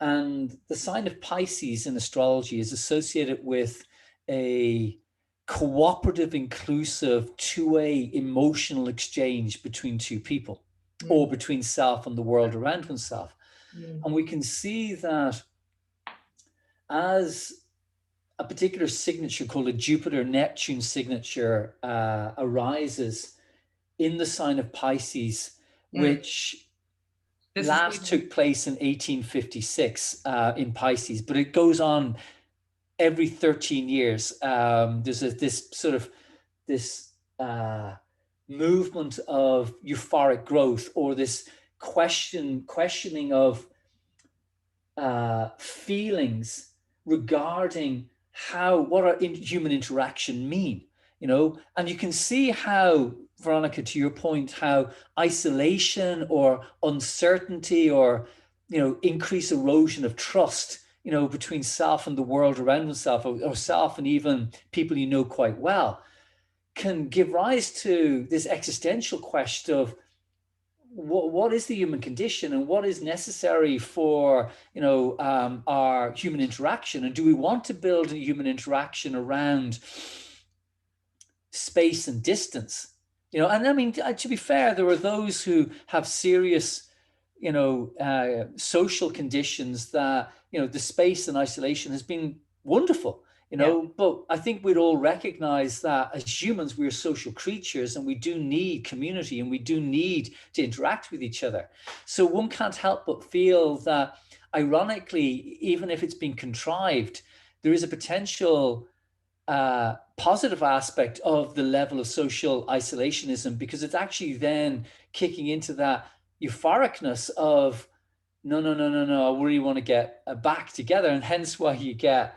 And the sign of Pisces in astrology is associated with a cooperative, inclusive, two-way emotional exchange between two people, or between self and the world around oneself. And we can see that as a particular signature called a Jupiter-Neptune signature arises in the sign of Pisces, which last took place in 1856 in Pisces, but it goes on every 13 years. There's this movement of euphoric growth, or this questioning of feelings regarding what our human interaction mean, you know. And you can see how, Veronica, to your point, how isolation or uncertainty or increase erosion of trust, between self and the world around oneself, or self and even people you know quite well, can give rise to this existential question of what is the human condition and what is necessary for our human interaction, and do we want to build a human interaction around space and distance? And I mean, to be fair, there are those who have serious social conditions that the space and isolation has been wonderful. But I think we'd all recognize that as humans, we're social creatures, and we do need community, and we do need to interact with each other. So one can't help but feel that, ironically, even if it's been contrived, there is a potential positive aspect of the level of social isolationism, because it's actually then kicking into that euphoricness of no, I really want to get back together. And hence why you get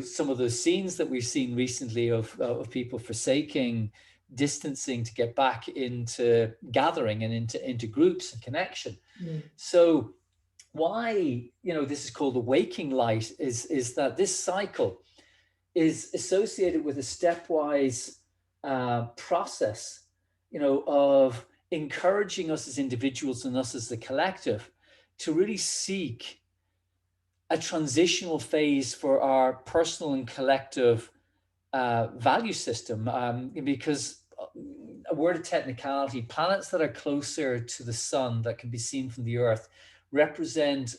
some of those scenes that we've seen recently of people forsaking distancing to get back into gathering and into groups and connection. So why this is called the waking light is that this cycle is associated with a stepwise process of encouraging us as individuals and us as the collective to really seek a transitional phase for our personal and collective value system, because a word of technicality, planets that are closer to the sun that can be seen from the Earth represent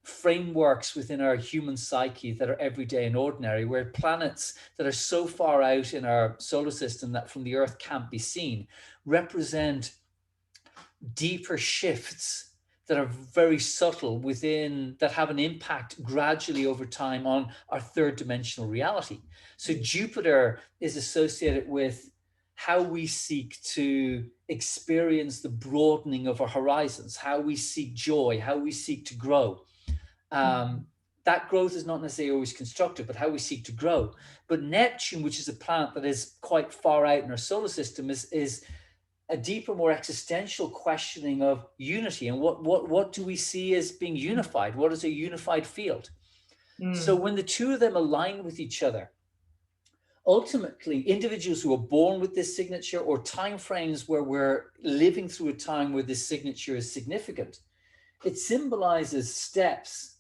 frameworks within our human psyche that are everyday and ordinary, where planets that are so far out in our solar system that from the Earth can't be seen represent deeper shifts that are very subtle within, that have an impact gradually over time on our third dimensional reality. So Jupiter is associated with how we seek to experience the broadening of our horizons, how we seek joy, how we seek to grow. That growth is not necessarily always constructive, but how we seek to grow. But Neptune, which is a planet that is quite far out in our solar system, is a deeper, more existential questioning of unity, and what do we see as being unified? What is a unified field? So when the two of them align with each other, ultimately individuals who are born with this signature, or timeframes where we're living through a time where this signature is significant, it symbolizes steps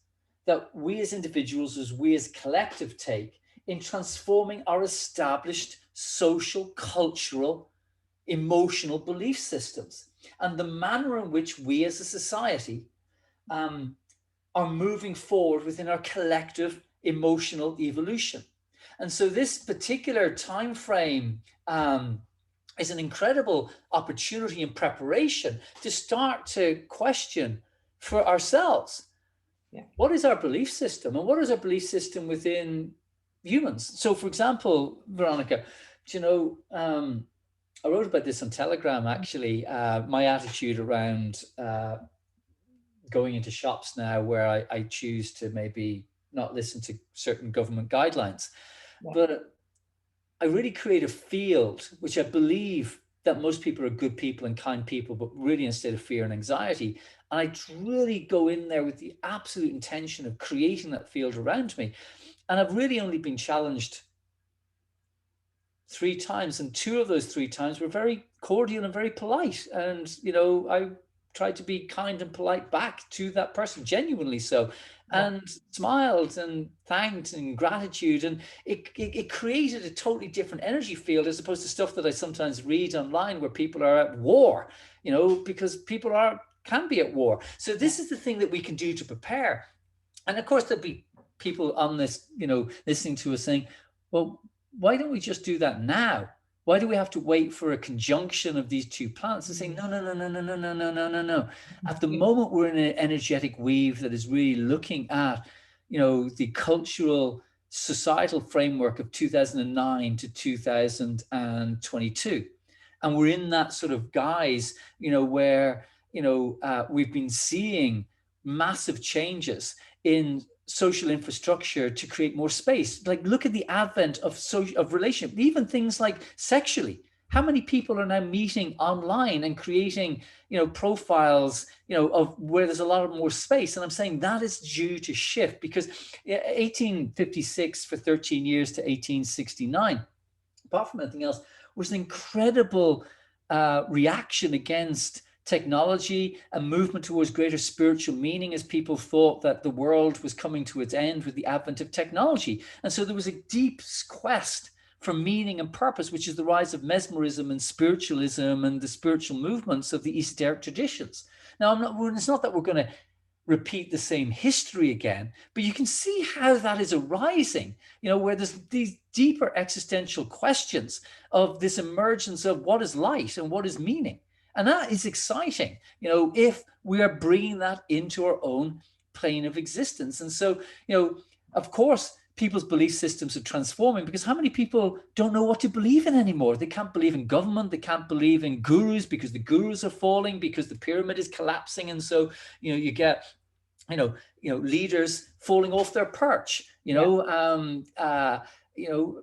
that we as individuals, as we as collective take in transforming our established social, cultural, emotional belief systems, and the manner in which we as a society are moving forward within our collective emotional evolution. And so this particular time frame is an incredible opportunity and preparation to start to question for ourselves, what is our belief system, and what is our belief system within humans? So for example, Veronica, I wrote about this on Telegram, actually, my attitude around going into shops now where I choose to maybe not listen to certain government guidelines. But I really create a field which I believe that most people are good people and kind people, but really instead of fear and anxiety. And I really go in there with the absolute intention of creating that field around me. And I've really only been challenged 3 times, and 2 of those 3 times were very cordial and very polite. And, I tried to be kind and polite back to that person, genuinely so, and smiled and thanked and gratitude. And it created a totally different energy field, as opposed to stuff that I sometimes read online where people are at war, because people can be at war. So this is the thing that we can do to prepare. And of course, there'll be people on this, listening to us saying, well, why don't we just do that now? Why do we have to wait for a conjunction of these 2 planets and say, no. At the moment, we're in an energetic weave that is really looking at, the cultural, societal framework of 2009 to 2022. And we're in that sort of guise, where, we've been seeing massive changes in social infrastructure to create more space. Like, look at the advent of relationship, even things like sexually. How many people are now meeting online and creating, profiles, of where there's a lot more space? And I'm saying that is due to shift, because 1856 for 13 years to 1869, apart from anything else, was an incredible reaction against technology, a movement towards greater spiritual meaning, as people thought that the world was coming to its end with the advent of technology. And so there was a deep quest for meaning and purpose, which is the rise of mesmerism and spiritualism and the spiritual movements of the esoteric traditions. Now, it's not that we're going to repeat the same history again, but you can see how that is arising, where there's these deeper existential questions of this emergence of what is light and what is meaning. And that is exciting, if we are bringing that into our own plane of existence. And so, of course, people's belief systems are transforming, because how many people don't know what to believe in anymore? They can't believe in government. They can't believe in gurus, because the gurus are falling, because the pyramid is collapsing. And so, you get, leaders falling off their perch, and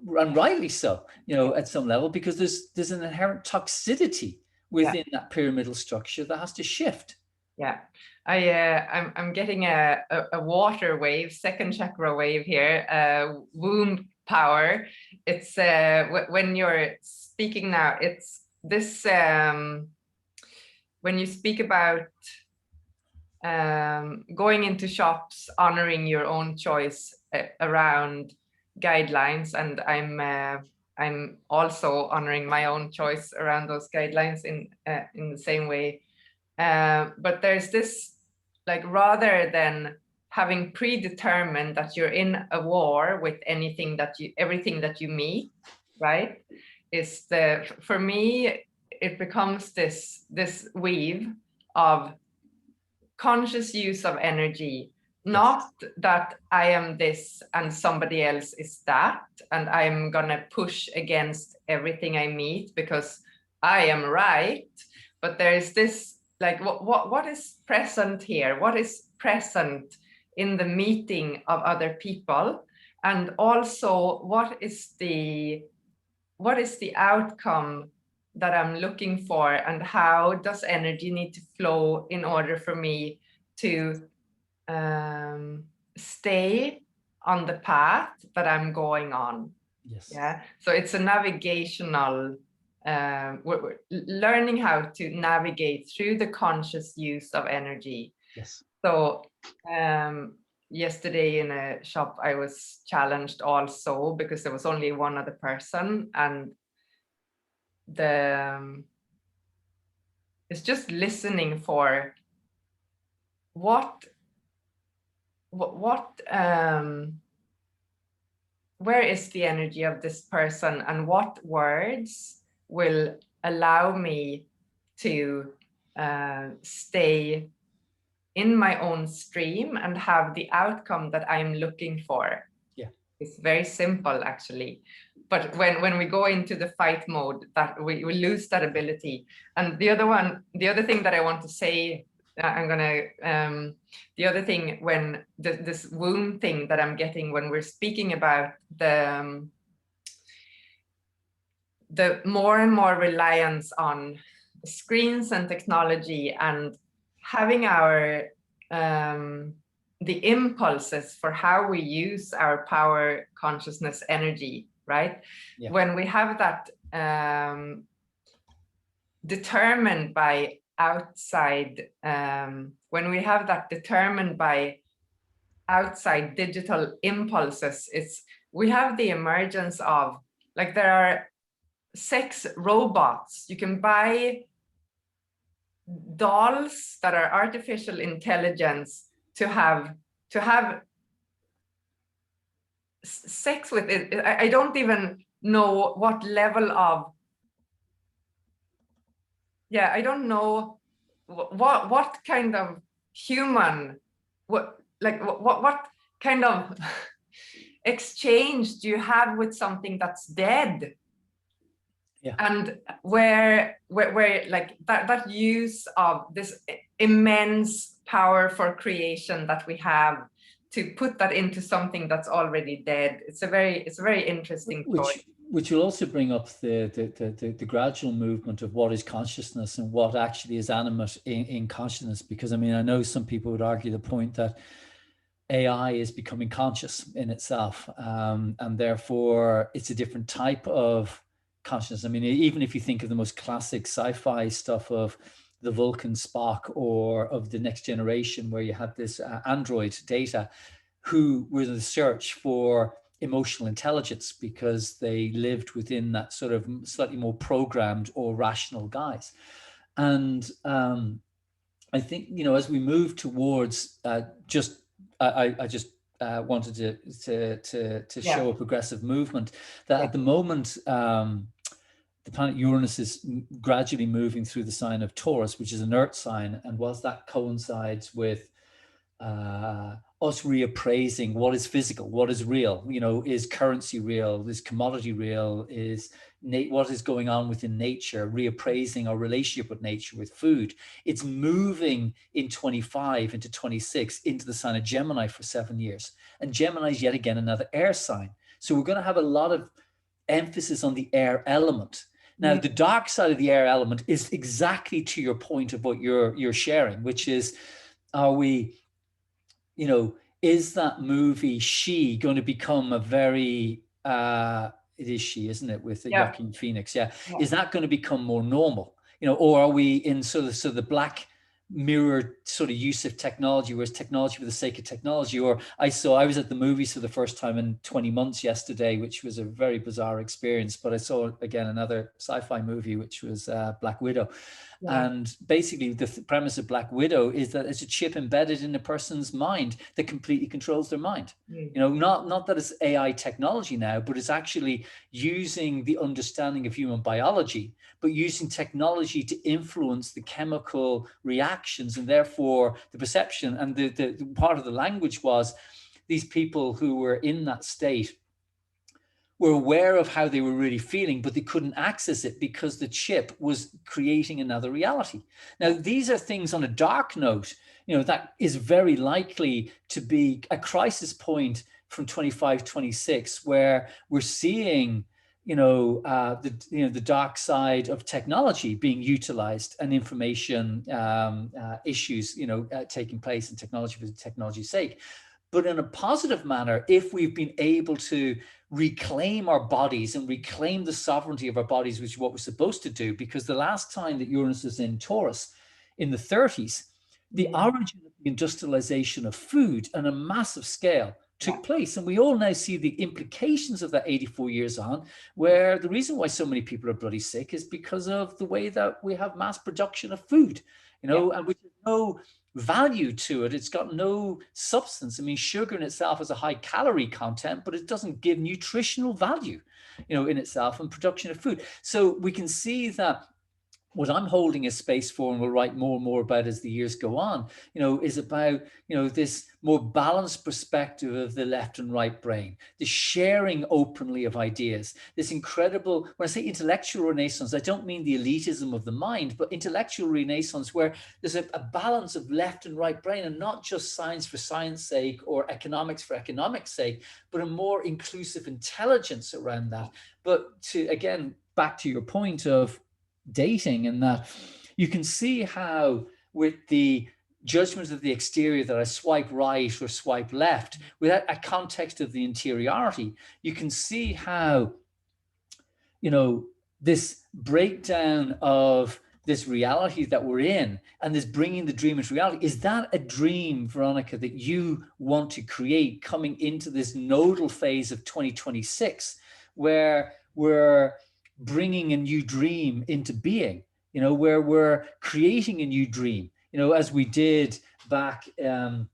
rightly so, at some level, because there's an inherent toxicity within that pyramidal structure that has to shift. Yeah, I'm getting a water wave, second chakra wave here, womb power. It's when you're speaking now, it's this, when you speak about going into shops, honoring your own choice around guidelines, and I'm also honoring my own choice around those guidelines in the same way. But there's this, like, rather than having predetermined that you're in a war with everything that you meet, right? For me, it becomes this weave of conscious use of energy, not that I am this and somebody else is that, and I'm gonna push against everything I meet because I am right. But there is this, like, what is present here? What is present in the meeting of other people? And also, what is the outcome that I'm looking for, and how does energy need to flow in order for me to stay on the path that I'm going on? Yes. Yeah. So it's a navigational, we're learning how to navigate through the conscious use of energy. Yes. So yesterday in a shop, I was challenged also because there was only one other person, and it's just listening for where is the energy of this person, and what words will allow me to stay in my own stream and have the outcome that I'm looking for. Yeah, it's very simple, actually. But when we go into the fight mode, that we lose that ability. And the other thing that I want to say, the other thing, when this womb thing that I'm getting when we're speaking about the more and more reliance on screens and technology, and having our the impulses for how we use our power, consciousness, energy, right? Yeah. When we have that determined by outside, when we have that determined by outside digital impulses, we have the emergence of, like, there are sex robots. You can buy dolls that are artificial intelligence to have sex with it. I don't even know what level of, I don't know what kind of human, what kind of exchange do you have with something that's dead? Yeah. And where like that use of this immense power for creation that we have, to put that into something that's already dead. It's a very interesting choice. which will also bring up the gradual movement of what is consciousness and what actually is animate in consciousness. Because I mean, I know some people would argue the point that AI is becoming conscious in itself, and therefore it's a different type of consciousness. I mean, even if you think of the most classic sci-fi stuff of the Vulcan Spock, or of the Next Generation, where you had this android Data, who were the search for emotional intelligence because they lived within that sort of slightly more programmed or rational guise. And I think, you know, as we move towards I just wanted to show a progressive movement that at the moment, the planet Uranus is gradually moving through the sign of Taurus, which is an earth sign. And whilst that coincides with us reappraising what is physical, what is real, you know, is currency real, is commodity real, is what is going on within nature, reappraising our relationship with nature, with food. It's moving in 25 into 26 into the sign of Gemini for 7 years. And Gemini is yet again another air sign. So we're going to have a lot of emphasis on the air element. Now, the dark side of the air element is exactly to your point of what you're sharing, which is, are we, you know, is that movie She going to become a very, it is She, isn't it, with Joaquin Phoenix? Yeah. Is that going to become more normal? You know, or are we in sort of the Black Mirror sort of use of technology, whereas technology for the sake of technology? Or I was at the movies for the first time in 20 months yesterday, which was a very bizarre experience, but I saw again another sci-fi movie, which was Black Widow. And basically the premise of Black Widow is that it's a chip embedded in a person's mind that completely controls their mind. You know, not that it's AI technology now, but it's actually using the understanding of human biology, but using technology to influence the chemical reactions and therefore the perception. And the part of the language was these people who were in that state were aware of how they were really feeling, but they couldn't access it because the chip was creating another reality. Now, these are things on a dark note, you know, that is very likely to be a crisis point from 25, 26, where we're seeing, you know, the dark side of technology being utilized and information issues, you know, taking place in technology for technology's sake. But in a positive manner, if we've been able to reclaim our bodies and reclaim the sovereignty of our bodies, which is what we're supposed to do, because the last time that Uranus was in Taurus in the 30s, the origin of the industrialization of food on a massive scale took place. And we all now see the implications of that 84 years on, where the reason why so many people are bloody sick is because of the way that we have mass production of food, you know, and which is no value to it. It's got no substance. I mean, sugar in itself has a high calorie content, but it doesn't give nutritional value, you know, in itself, and production of food. So we can see that what I'm holding a space for, and we'll write more and more about as the years go on, you know, is about, you know, this more balanced perspective of the left and right brain, the sharing openly of ideas, this incredible, when I say intellectual renaissance, I don't mean the elitism of the mind, but intellectual renaissance where there's a balance of left and right brain, and not just science for science sake or economics for economics sake, but a more inclusive intelligence around that. But to, again, back to your point of dating, and that you can see how with the judgment of the exterior that I swipe right or swipe left without a context of the interiority, you can see how, you know, this breakdown of this reality that we're in and this bringing the dream into reality. Is that a dream, Veronica, that you want to create coming into this nodal phase of 2026, where we're bringing a new dream into being, you know, where we're creating a new dream, you know, as we did back, you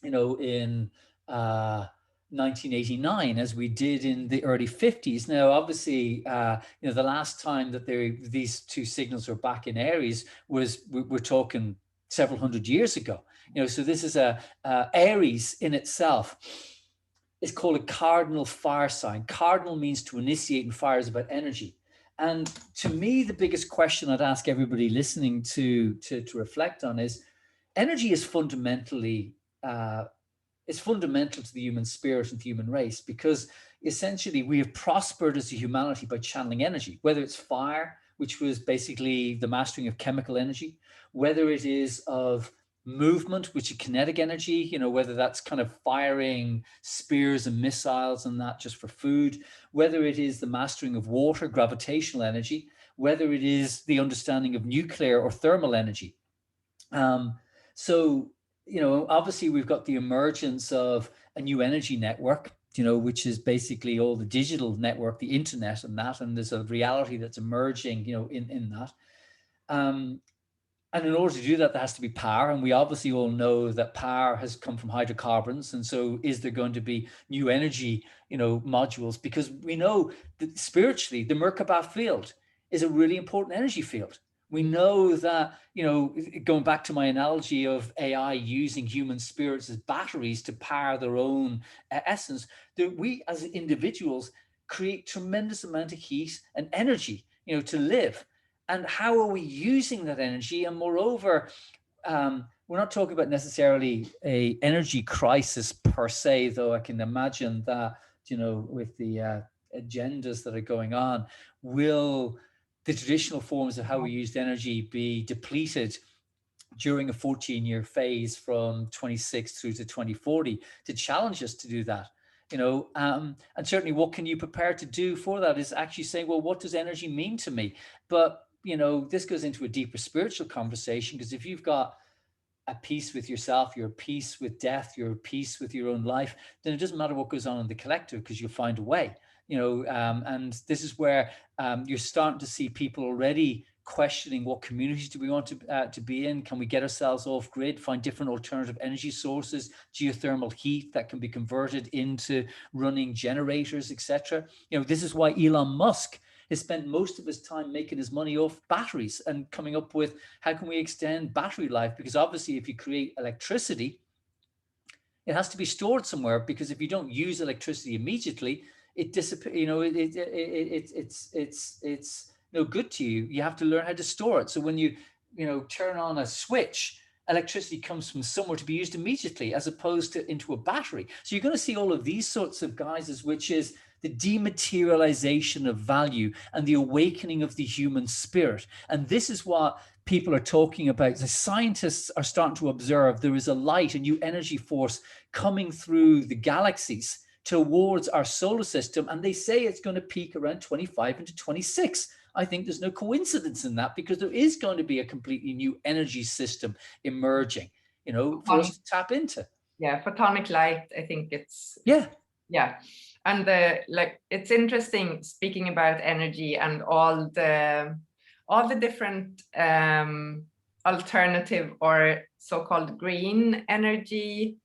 know, in 1989, as we did in the early 50s. Now, obviously, you know, the last time that these two signals were back in Aries was, we're talking several hundred years ago, you know, so this is Aries in itself. It's called a cardinal fire sign. Cardinal means to initiate, and fire is about energy. And to me, the biggest question I'd ask everybody listening to reflect on is, energy is fundamentally, it's fundamental to the human spirit and the human race, because essentially we have prospered as a humanity by channeling energy, whether it's fire, which was basically the mastering of chemical energy, whether it is of movement, which is kinetic energy, you know, whether that's kind of firing spears and missiles and that just for food, whether it is the mastering of water, gravitational energy, whether it is the understanding of nuclear or thermal energy. So, you know, obviously we've got the emergence of a new energy network, you know, which is basically all the digital network, the internet and that, and there's a reality that's emerging, you know, in that. And in order to do that, there has to be power. And we obviously all know that power has come from hydrocarbons. And so is there going to be new energy, you know, modules? Because we know that spiritually, the Merkaba field is a really important energy field. We know that, you know, going back to my analogy of AI using human spirits as batteries to power their own essence, that we as individuals create tremendous amount of heat and energy, you know, to live. And how are we using that energy? And moreover, we're not talking about necessarily a energy crisis per se, though I can imagine that, you know, with the agendas that are going on, will the traditional forms of how we used energy be depleted during a 14-year phase from 26 through to 2040 to challenge us to do that? You know, and certainly what can you prepare to do for that is actually saying, well, what does energy mean to me? But you know, this goes into a deeper spiritual conversation, because if you've got a peace with yourself, you're at peace with death, you're at peace with your own life, then it doesn't matter what goes on in the collective, because you'll find a way, you know. And this is where you're starting to see people already questioning what communities do we want to be in? Can we get ourselves off grid, find different alternative energy sources, geothermal heat that can be converted into running generators, etc. You know, this is why Elon Musk has spent most of his time making his money off batteries and coming up with how can we extend battery life? Because obviously if you create electricity, it has to be stored somewhere, because if you don't use electricity immediately, it disappears, you know, it's no good to you. You have to learn how to store it. So when you know, turn on a switch, electricity comes from somewhere to be used immediately, as opposed to into a battery. So you're going to see all of these sorts of guises, which is the dematerialization of value and the awakening of the human spirit. And this is what people are talking about. The scientists are starting to observe there is a light, a new energy force coming through the galaxies towards our solar system. And they say it's going to peak around 25 into 26. I think there's no coincidence in that, because there is going to be a completely new energy system emerging, you know, for us to tap into. Yeah, photonic light, I think it's... Yeah. Yeah. And like, it's interesting speaking about energy and all the different alternative or so-called green energy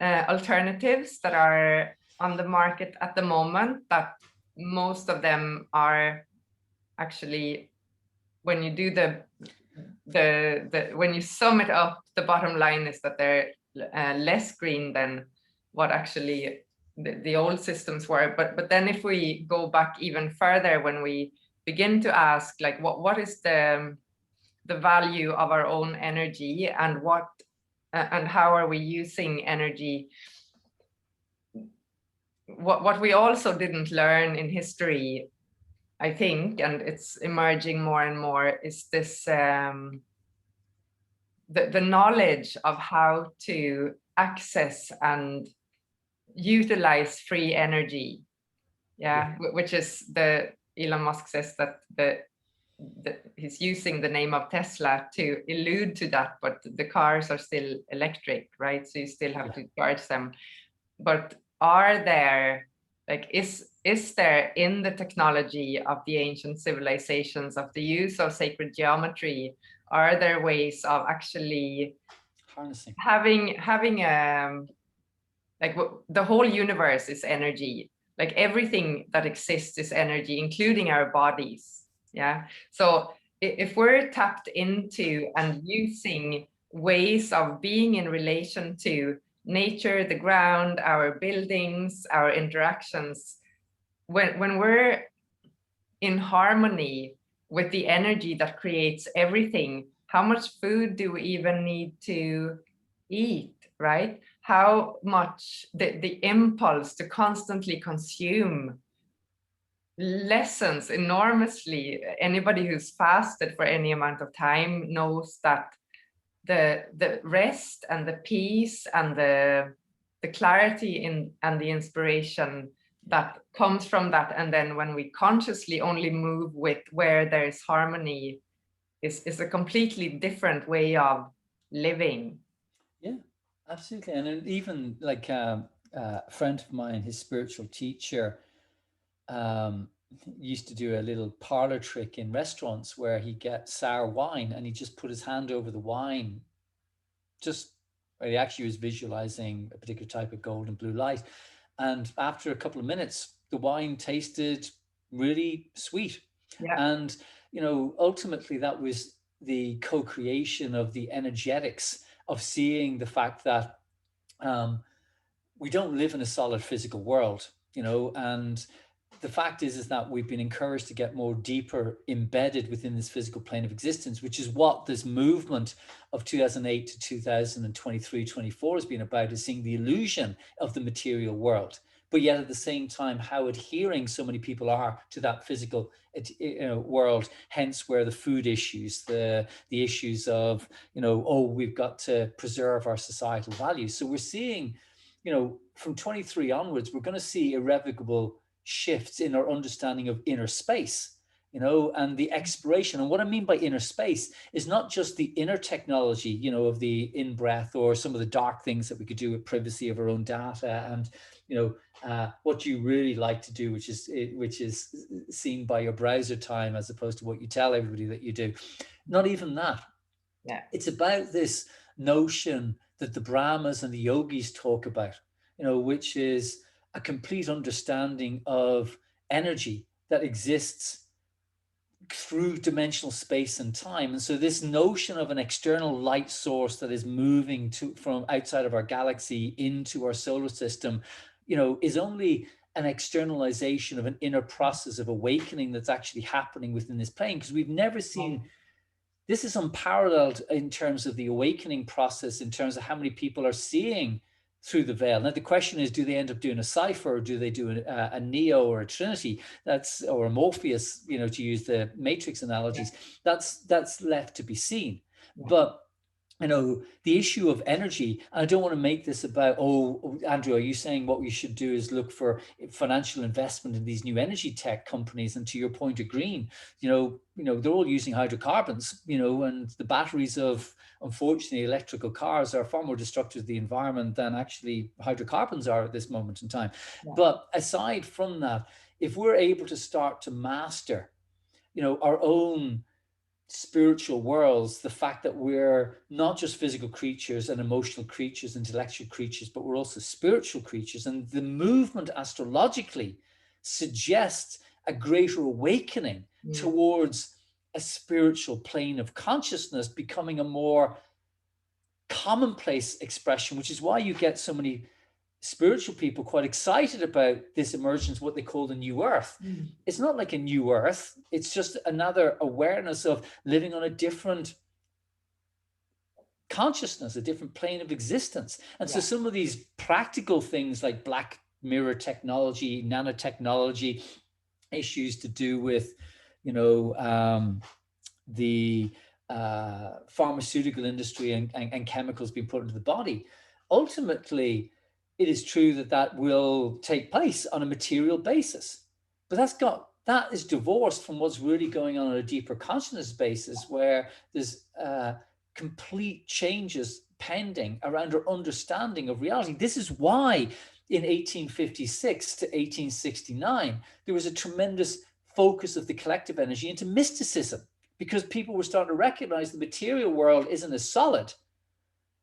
alternatives that are on the market at the moment, that most of them are actually, when you do when you sum it up, the bottom line is that they're less green than what actually the old systems were. But then if we go back even further, when we begin to ask, like, what is the value of our own energy, and what and how are we using energy? What we also didn't learn in history, I think, and it's emerging more and more, is this the knowledge of how to access and utilize free energy. Yeah, which is the Elon Musk says that he's using the name of Tesla to allude to that, but the cars are still electric, right? So you still have to charge them. But are there, like, is there in the technology of the ancient civilizations, of the use of sacred geometry, are there ways of actually harnessing, having like, the whole universe is energy, like everything that exists is energy, including our bodies. Yeah. So if we're tapped into and using ways of being in relation to nature, the ground, our buildings, our interactions, when we're in harmony with the energy that creates everything, how much food do we even need to eat, right? how much the impulse to constantly consume lessens enormously. Anybody who's fasted for any amount of time knows that the rest and the peace and the clarity and the inspiration that comes from that, and then when we consciously only move with where there is harmony, is a completely different way of living. Yeah, absolutely. And then even like a friend of mine, his spiritual teacher, um, used to do a little parlor trick in restaurants where he get sour wine and he just put his hand over the wine, just he actually was visualizing a particular type of gold and blue light. And after a couple of minutes, the wine tasted really sweet. Yeah. And, you know, ultimately that was the co-creation of the energetics of seeing the fact that we don't live in a solid physical world, you know, and the fact is that we've been encouraged to get more deeper embedded within this physical plane of existence, which is what this movement of 2008 to 2023, 24 has been about, is seeing the illusion of the material world. But yet at the same time, how adhering so many people are to that physical world, hence where the food issues, the issues of, you know, oh, we've got to preserve our societal values. So we're seeing, you know, from 23 onwards, we're going to see irrevocable shifts in our understanding of inner space, you know, and the exploration. And what I mean by inner space is not just the inner technology, you know, of the in-breath or some of the dark things that we could do with privacy of our own data and, you know, what you really like to do, which is seen by your browser time as opposed to what you tell everybody that you do. Not even that. Yeah. It's about this notion that the Brahmas and the yogis talk about, you know, which is a complete understanding of energy that exists through dimensional space and time. And so this notion of an external light source that is moving from outside of our galaxy into our solar system, you know, is only an externalization of an inner process of awakening that's actually happening within this plane, because we've never seen. This is unparalleled in terms of the awakening process, in terms of how many people are seeing through the veil. Now, the question is, do they end up doing a cipher, or do they do a Neo or a Trinity? Or a Morpheus, you know, to use the Matrix analogies. Yeah. That's left to be seen. Yeah. But, you know, the issue of energy, and I don't want to make this about, oh, Andrew, are you saying what we should do is look for financial investment in these new energy tech companies? And to your point of green, you know, they're all using hydrocarbons, you know, and the batteries of, unfortunately, electrical cars are far more destructive to the environment than actually hydrocarbons are at this moment in time. Yeah. But aside from that, if we're able to start to master, you know, our own spiritual worlds, the fact that we're not just physical creatures and emotional creatures, intellectual creatures, but we're also spiritual creatures. And the movement astrologically suggests a greater awakening towards a spiritual plane of consciousness becoming a more commonplace expression, which is why you get so many spiritual people quite excited about this emergence, what they call the new earth. It's not like a new earth. It's just another awareness of living on a different consciousness, a different plane of existence. And so some of these practical things like black mirror technology, nanotechnology, issues to do with, you know, the pharmaceutical industry and chemicals being put into the body. Ultimately, it is true that will take place on a material basis, but that is divorced from what's really going on a deeper consciousness basis, where there's complete changes pending around our understanding of reality. This is why in 1856 to 1869, there was a tremendous focus of the collective energy into mysticism, because people were starting to recognize the material world isn't as solid.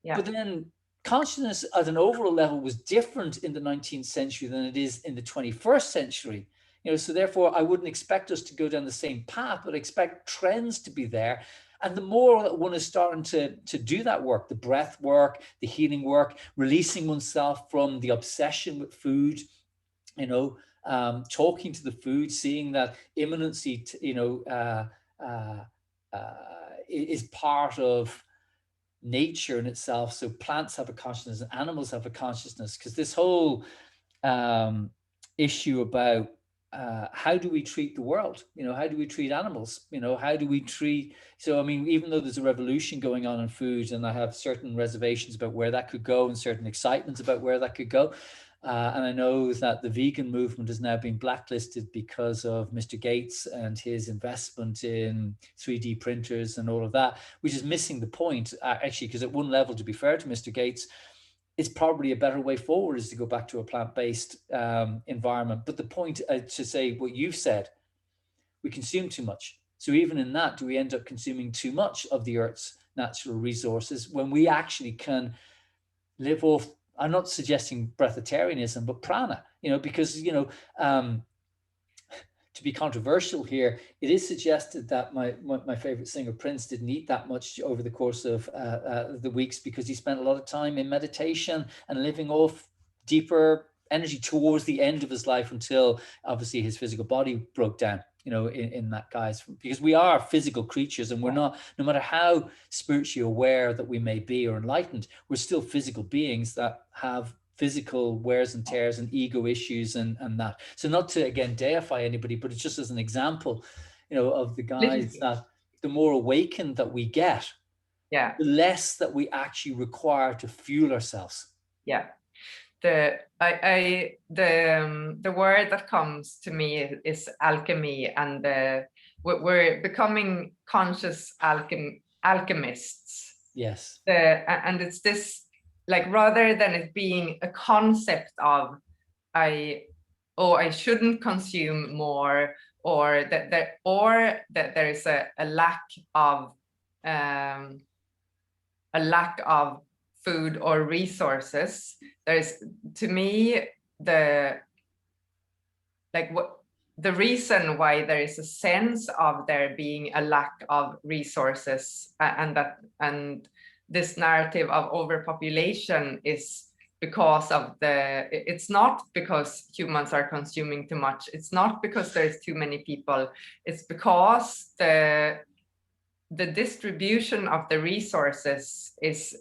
Yeah. But then consciousness at an overall level was different in the 19th century than it is in the 21st century. You know, so therefore I wouldn't expect us to go down the same path, but expect trends to be there. And the more that one is starting to do that work, the breath work, the healing work, releasing oneself from the obsession with food, you know, talking to the food, seeing that immanency, you know, is part of nature in itself. So plants have a consciousness and animals have a consciousness, because this whole issue about how do we treat the world? How do we treat animals? How do we treat? So, I mean, even though there's a revolution going on in food, and I have certain reservations about where that could go and certain excitements about where that could go. And I know that the vegan movement is now being blacklisted because of Mr. Gates and his investment in 3D printers and all of that, which is missing the point, actually, because at one level, to be fair to Mr. Gates, it's probably a better way forward is to go back to a plant-based environment. But the point to say what you've said, we consume too much. So even in that, do we end up consuming too much of the Earth's natural resources when we actually can live off? I'm not suggesting breatharianism, but prana, because, to be controversial here, it is suggested that my favorite singer, Prince, didn't eat that much over the course of the weeks because he spent a lot of time in meditation and living off deeper energy towards the end of his life, until obviously his physical body broke down, in that guise, because we are physical creatures, and we're not, no matter how spiritually aware that we may be or enlightened, we're still physical beings that have physical wears and tears and ego issues and that. So not to, again, deify anybody, but it's just as an example, of the guys that the more awakened that we get, the less that we actually require to fuel ourselves. Yeah. The word that comes to me is alchemy, and we're becoming conscious alchemists. Yes. And it's this, like, rather than it being a concept of I shouldn't consume more, or that there is a lack of food or resources. There's, to me, the reason why there is a sense of there being a lack of resources, and this narrative of overpopulation is because of it's not because humans are consuming too much. It's not because there's too many people. It's because the distribution of the resources is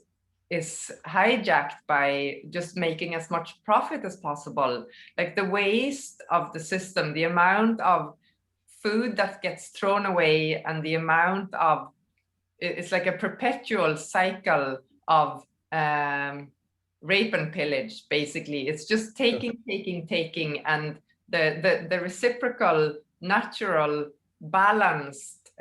hijacked by just making as much profit as possible. Like the waste of the system, the amount of food that gets thrown away, and the amount of, it's like a perpetual cycle of rape and pillage, basically. It's just taking, and the reciprocal, natural, balanced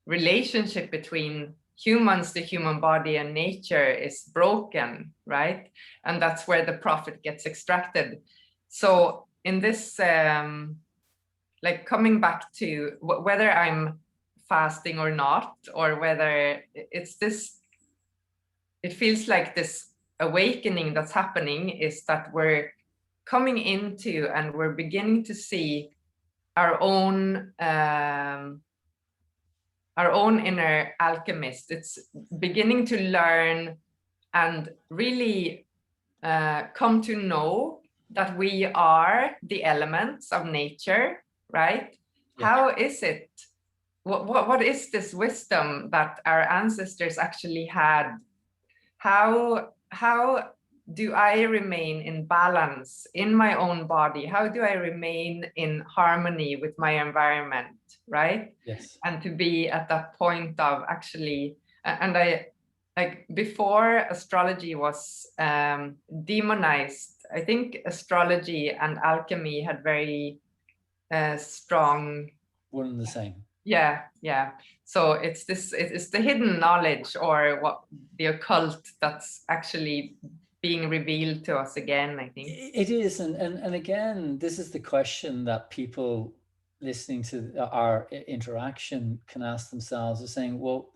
relationship between humans, the human body, and nature is broken, right? And that's where the profit gets extracted. So in this, like, coming back to whether I'm fasting or not, or whether it's this, it feels like this awakening that's happening is that we're coming into, and we're beginning to see our own inner alchemist. It's beginning to learn and really come to know that we are the elements of nature, right? Yeah. How is it? What is this wisdom that our ancestors actually had? How do I remain in balance in my own body? How do I remain in harmony with my environment, right? Yes. And to be at that point of actually, and I, like, before astrology was demonized, I think astrology and alchemy had very strong, one and the same. Yeah. So it's the hidden knowledge, or what, the occult, that's actually being revealed to us again, I think. It is, and again, this is the question that people listening to our interaction can ask themselves, of saying, well,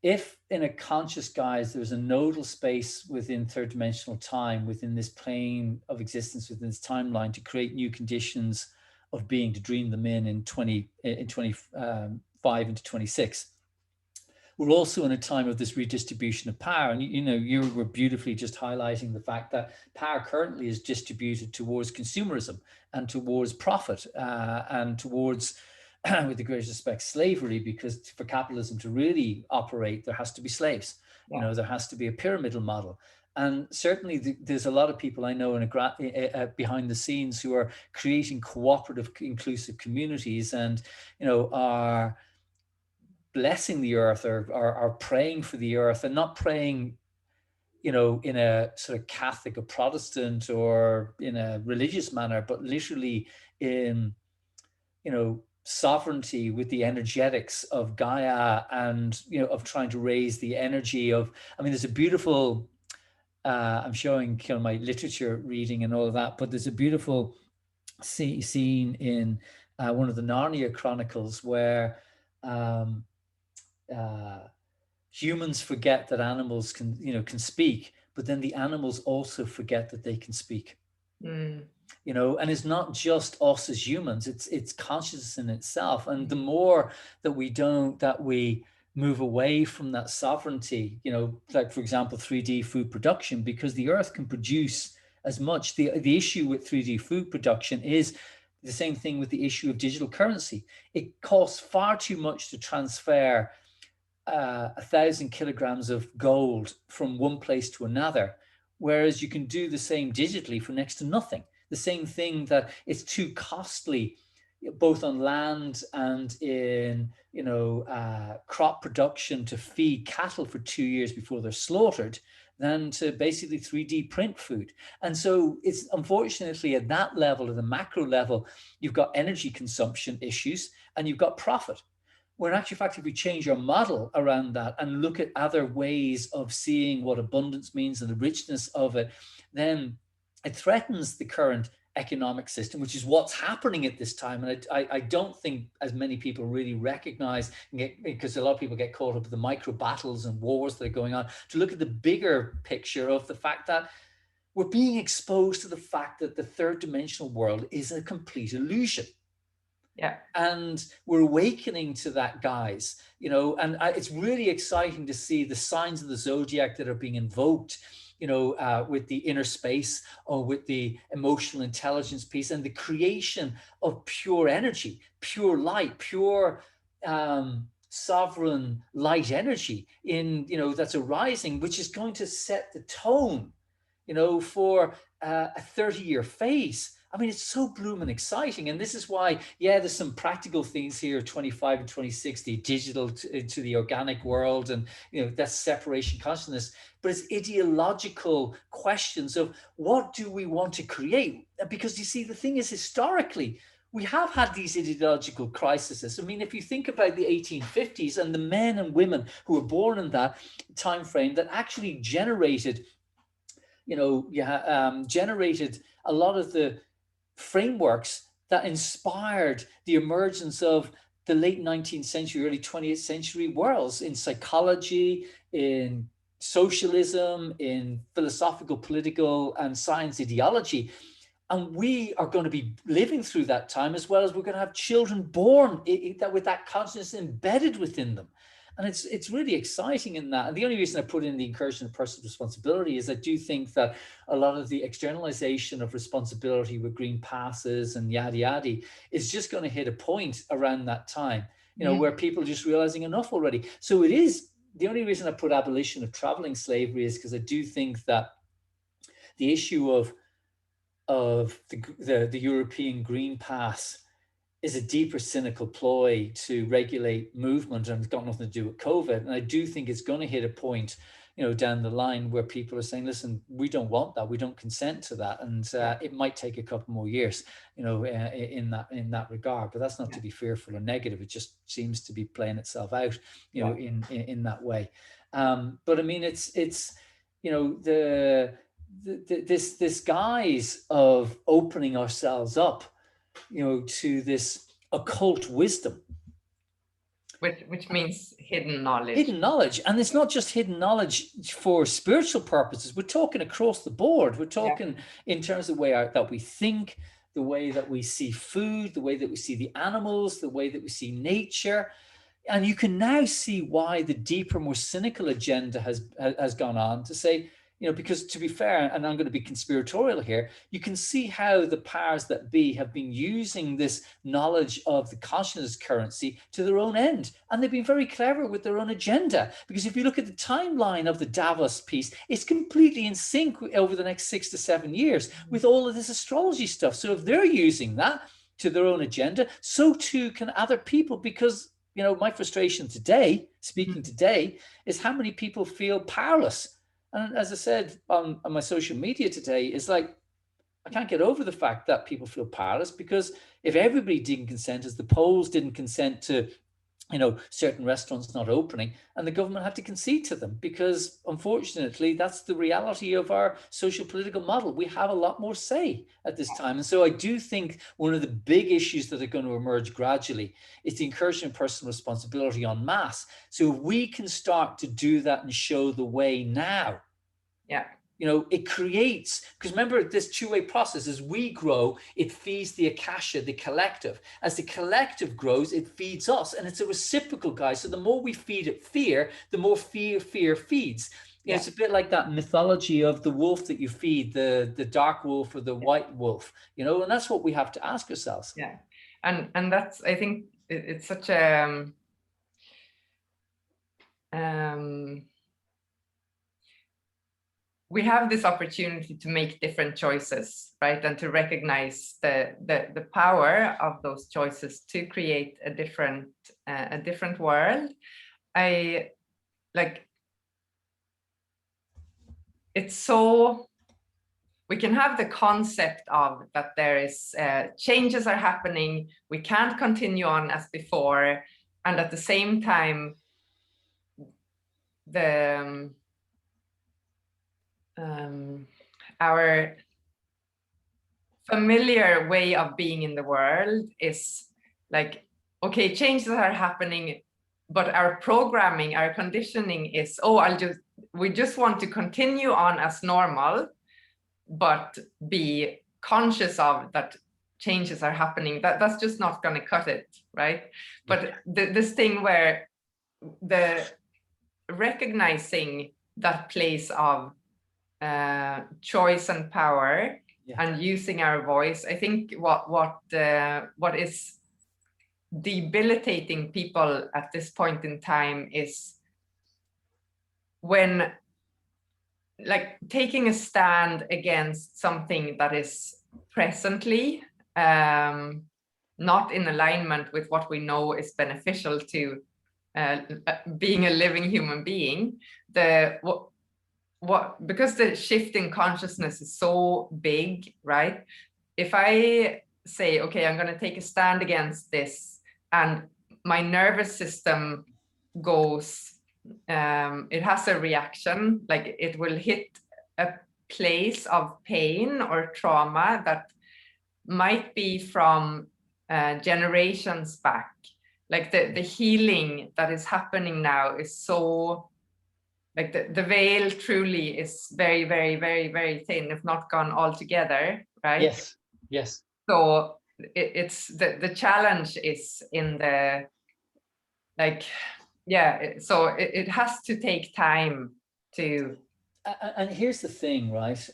if in a conscious guise there's a nodal space within third dimensional time, within this plane of existence, within this timeline, to create new conditions of being, to dream them in 25 into 26. We're also in a time of this redistribution of power. And, you were beautifully just highlighting the fact that power currently is distributed towards consumerism and towards profit and towards with the greatest respect, slavery, because for capitalism to really operate, there has to be slaves. You know, there has to be a pyramidal model. And certainly there's a lot of people I know behind the scenes who are creating cooperative, inclusive communities, and, you know, are blessing the earth, or are praying for the earth, and not praying, you know, in a sort of Catholic or Protestant or in a religious manner, but literally in, you know, sovereignty with the energetics of Gaia, and, you know, of trying to raise the energy of, I mean, there's a beautiful, I'm showing, you know, my literature reading and all of that, but there's a beautiful scene in one of the Narnia Chronicles where humans forget that animals can, you know, can speak, but then the animals also forget that they can speak. You know, and it's not just us as humans, it's consciousness in itself. And the more that we move away from that sovereignty, you know, like for example 3D food production, because the earth can produce as much. The issue with 3D food production is the same thing with the issue of digital currency. It costs far too much to transfer 1,000 kilograms of gold from one place to another, whereas you can do the same digitally for next to nothing. The same thing, that it's too costly, both on land and in, you know, crop production, to feed cattle for 2 years before they're slaughtered, than to basically 3D print food. And so it's, unfortunately, at that level, at the macro level, you've got energy consumption issues and you've got profit. Where in actual fact, if we change our model around that and look at other ways of seeing what abundance means and the richness of it, then it threatens the current economic system, which is what's happening at this time. And I don't think as many people really recognize, because a lot of people get caught up with the micro battles and wars that are going on, to look at the bigger picture of the fact that we're being exposed to the fact that the third dimensional world is a complete illusion. Yeah. And we're awakening to that, guys, you know, and it's really exciting to see the signs of the zodiac that are being invoked, you know, with the inner space, or with the emotional intelligence piece, and the creation of pure energy, pure light, pure sovereign light energy in, you know, that's arising, which is going to set the tone, you know, for a 30-year phase. I mean, it's so blooming exciting. And this is why, yeah, there's some practical things here, 25 and 2060, digital to the organic world, and, you know, that's separation consciousness. But it's ideological questions of what do we want to create? Because you see, the thing is, historically, we have had these ideological crises. I mean, if you think about the 1850s and the men and women who were born in that time frame that actually generated, you know, generated a lot of the frameworks that inspired the emergence of the late 19th century, early 20th century worlds in psychology, in socialism, in philosophical, political, and science ideology. And we are going to be living through that time, as well as we're going to have children born with that consciousness embedded within them. And it's really exciting in that. And the only reason I put in the incursion of personal responsibility is I do think that a lot of the externalization of responsibility with green passes and yada yada is just going to hit a point around that time, you know, where people are just realizing enough already. So it is, the only reason I put abolition of traveling slavery is because I do think that the issue of the European Green Pass is a deeper cynical ploy to regulate movement, and it's got nothing to do with COVID. And I do think it's going to hit a point, you know, down the line where people are saying, listen, we don't want that, we don't consent to that, and it might take a couple more years, you know, in that regard. But that's not to be fearful or negative. It just seems to be playing itself out, you know, in that way. But I mean, it's you know, this guise of opening ourselves up, you know, to this occult wisdom, which means hidden knowledge. Hidden knowledge. And it's not just hidden knowledge for spiritual purposes. We're talking across the board. We're talking in terms of the way that we think, the way that we see food, the way that we see the animals, the way that we see nature. And you can now see why the deeper, more cynical agenda has gone on to say, because to be fair, and I'm going to be conspiratorial here, you can see how the powers that be have been using this knowledge of the consciousness currency to their own end. And they've been very clever with their own agenda. Because if you look at the timeline of the Davos piece, it's completely in sync over the next 6 to 7 years with all of this astrology stuff. So if they're using that to their own agenda, so too can other people, because my frustration today, speaking today, is how many people feel powerless. And as I said on my social media today, it's like, I can't get over the fact that people feel powerless, because if everybody didn't consent, as the Poles didn't consent to, certain restaurants not opening, and the government had to concede to them, because unfortunately, that's the reality of our social political model. We have a lot more say at this time. And so I do think one of the big issues that are going to emerge gradually is the encouragement of personal responsibility en masse. So if we can start to do that and show the way now, it creates, because remember, this two-way process, as we grow, it feeds the Akasha, the collective. As the collective grows, it feeds us, and it's a reciprocal, guys. So the more we feed it fear, the more fear feeds. It's a bit like that mythology of the wolf that you feed, the dark wolf or the white wolf, and that's what we have to ask ourselves. Yeah, and that's, I think it's such a we have this opportunity to make different choices, right? And to recognize the power of those choices to create a different world. It's so, we can have the concept of that there is changes are happening, we can't continue on as before, and at the same time, our familiar way of being in the world is like, okay, changes are happening, but our programming, our conditioning is, we just want to continue on as normal, but be conscious of that changes are happening. That's just not going to cut it, right? But this thing where the recognizing that place of choice and power and using our voice, I think what is debilitating people at this point in time is when, like, taking a stand against something that is presently not in alignment with what we know is beneficial to being a living human being. Because the shift in consciousness is so big, right? If I say, okay, I'm going to take a stand against this, and my nervous system goes, it has a reaction, like it will hit a place of pain or trauma that might be from generations back. Like the healing that is happening now is so, like the veil truly is very, very, very, very thin, if not gone altogether, right? Yes. So it's the challenge is in the, like, so it has to take time to. And here's the thing, right?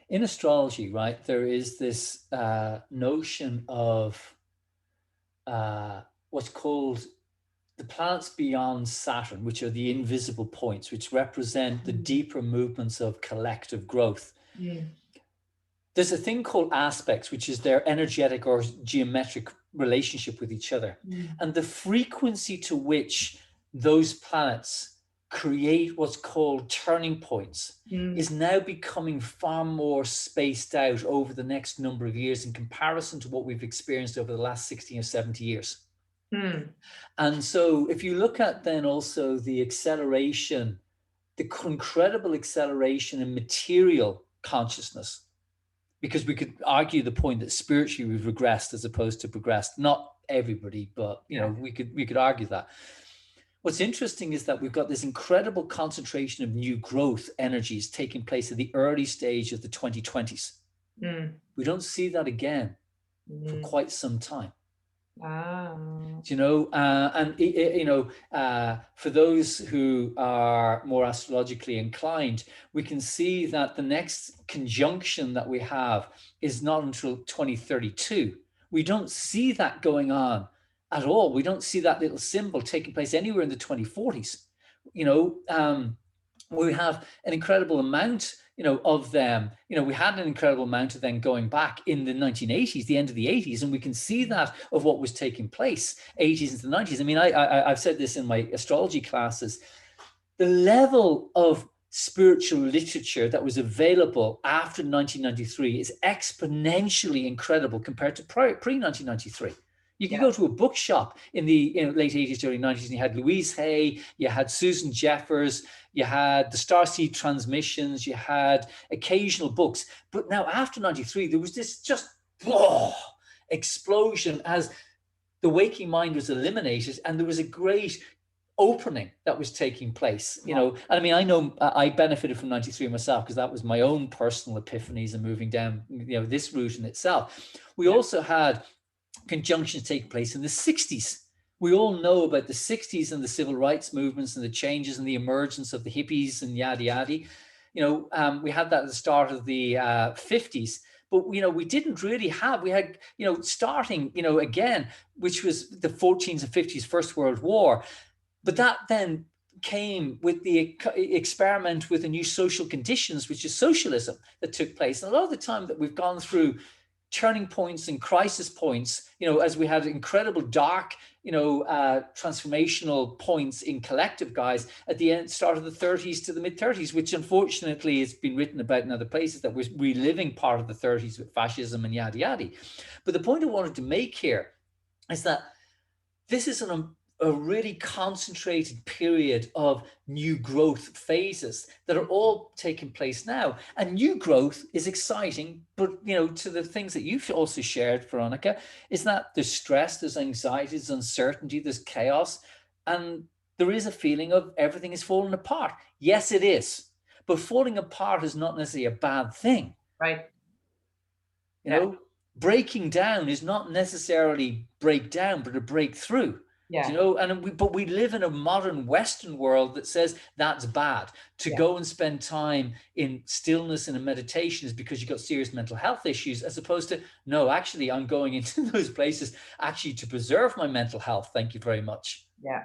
In astrology, right, there is this notion of what's called the planets beyond Saturn, which are the invisible points, which represent the deeper movements of collective growth. There's a thing called aspects, which is their energetic or geometric relationship with each other. And the frequency to which those planets create what's called turning points is now becoming far more spaced out over the next number of years in comparison to what we've experienced over the last 60 or 70 years. And so if you look at then also the acceleration, the incredible acceleration in material consciousness, because we could argue the point that spiritually we've regressed as opposed to progressed. Not everybody, but we could argue that. What's interesting is that we've got this incredible concentration of new growth energies taking place at the early stage of the 2020s. We don't see that again for quite some time. Ah, You know, and you know, for those who are more astrologically inclined, we can see that the next conjunction that we have is not until 2032. We don't see that going on at all. We don't see that little symbol taking place anywhere in the 2040s. You know, we have an incredible amount, you know, of them. You know, we had an incredible amount of them going back in the 1980s, the end of the 80s, and we can see that of what was taking place 80s into the 90s. I mean, I've said this in my astrology classes. The level of spiritual literature that was available after 1993 is exponentially incredible compared to pre-1993. You could go to a bookshop in the late 80s, early 90s, and you had Louise Hay, you had Susan Jeffers, you had the Starseed Transmissions, you had occasional books. But now after 93, there was this just explosion as the waking mind was eliminated, and there was a great opening that was taking place, you know. And I mean, I know I benefited from 93 myself, because that was my own personal epiphanies and moving down, you know, this route in itself. We also had conjunctions take place in the 60s. We all know about the 60s and the civil rights movements and the changes and the emergence of the hippies and yada yada. You know, we had that at the start of the 50s. But, you know, we didn't really have, we had, you know, starting, you know, again, which was the 14s and 50s, First World War. But that then came with the experiment with the new social conditions, which is socialism, that took place. And a lot of the time that we've gone through turning points and crisis points, you know, as we had incredible dark, you know, transformational points in collective guise at the end, start of the 30s to the mid 30s, which unfortunately has been written about in other places, that we're reliving part of the 30s with fascism and yada yada. But the point I wanted to make here is that this is a really concentrated period of new growth phases that are all taking place now. And new growth is exciting, but, you know, to the things that you've also shared, Veronica, is that there's stress, there's anxiety, there's uncertainty, there's chaos, and there is a feeling of everything is falling apart. Yes, it is, but falling apart is not necessarily a bad thing. right. You know, breaking down is not necessarily breakdown, but a breakthrough. Yeah. You know, and but we live in a modern Western world that says that's bad. To go and spend time in stillness and in meditation is because you've got serious mental health issues, as opposed to, no, actually, I'm going into those places actually to preserve my mental health. Thank you very much. Yeah.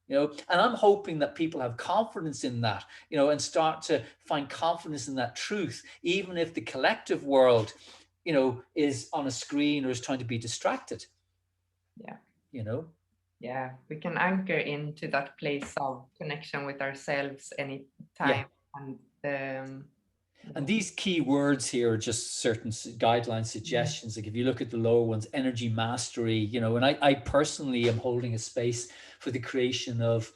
You know, and I'm hoping that people have confidence in that, you know, and start to find confidence in that truth, even if the collective world, you know, is on a screen or is trying to be distracted. Yeah. You know? Yeah, we can anchor into that place of connection with ourselves anytime. Yeah. And these key words here are just certain guideline suggestions. Like if you look at the lower ones, energy mastery, you know, and I personally am holding a space for the creation of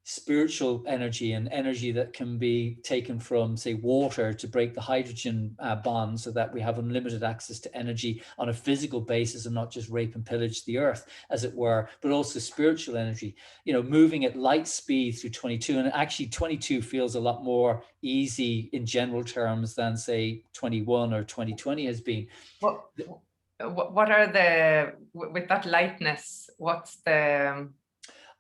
spiritual energy and energy that can be taken from, say, water to break the hydrogen bond, so that we have unlimited access to energy on a physical basis and not just rape and pillage the earth, as it were, but also spiritual energy, you know, moving at light speed through 22. And actually 22 feels a lot more easy in general terms than, say, 21 or 2020 has been. What are the, with that lightness, what's the...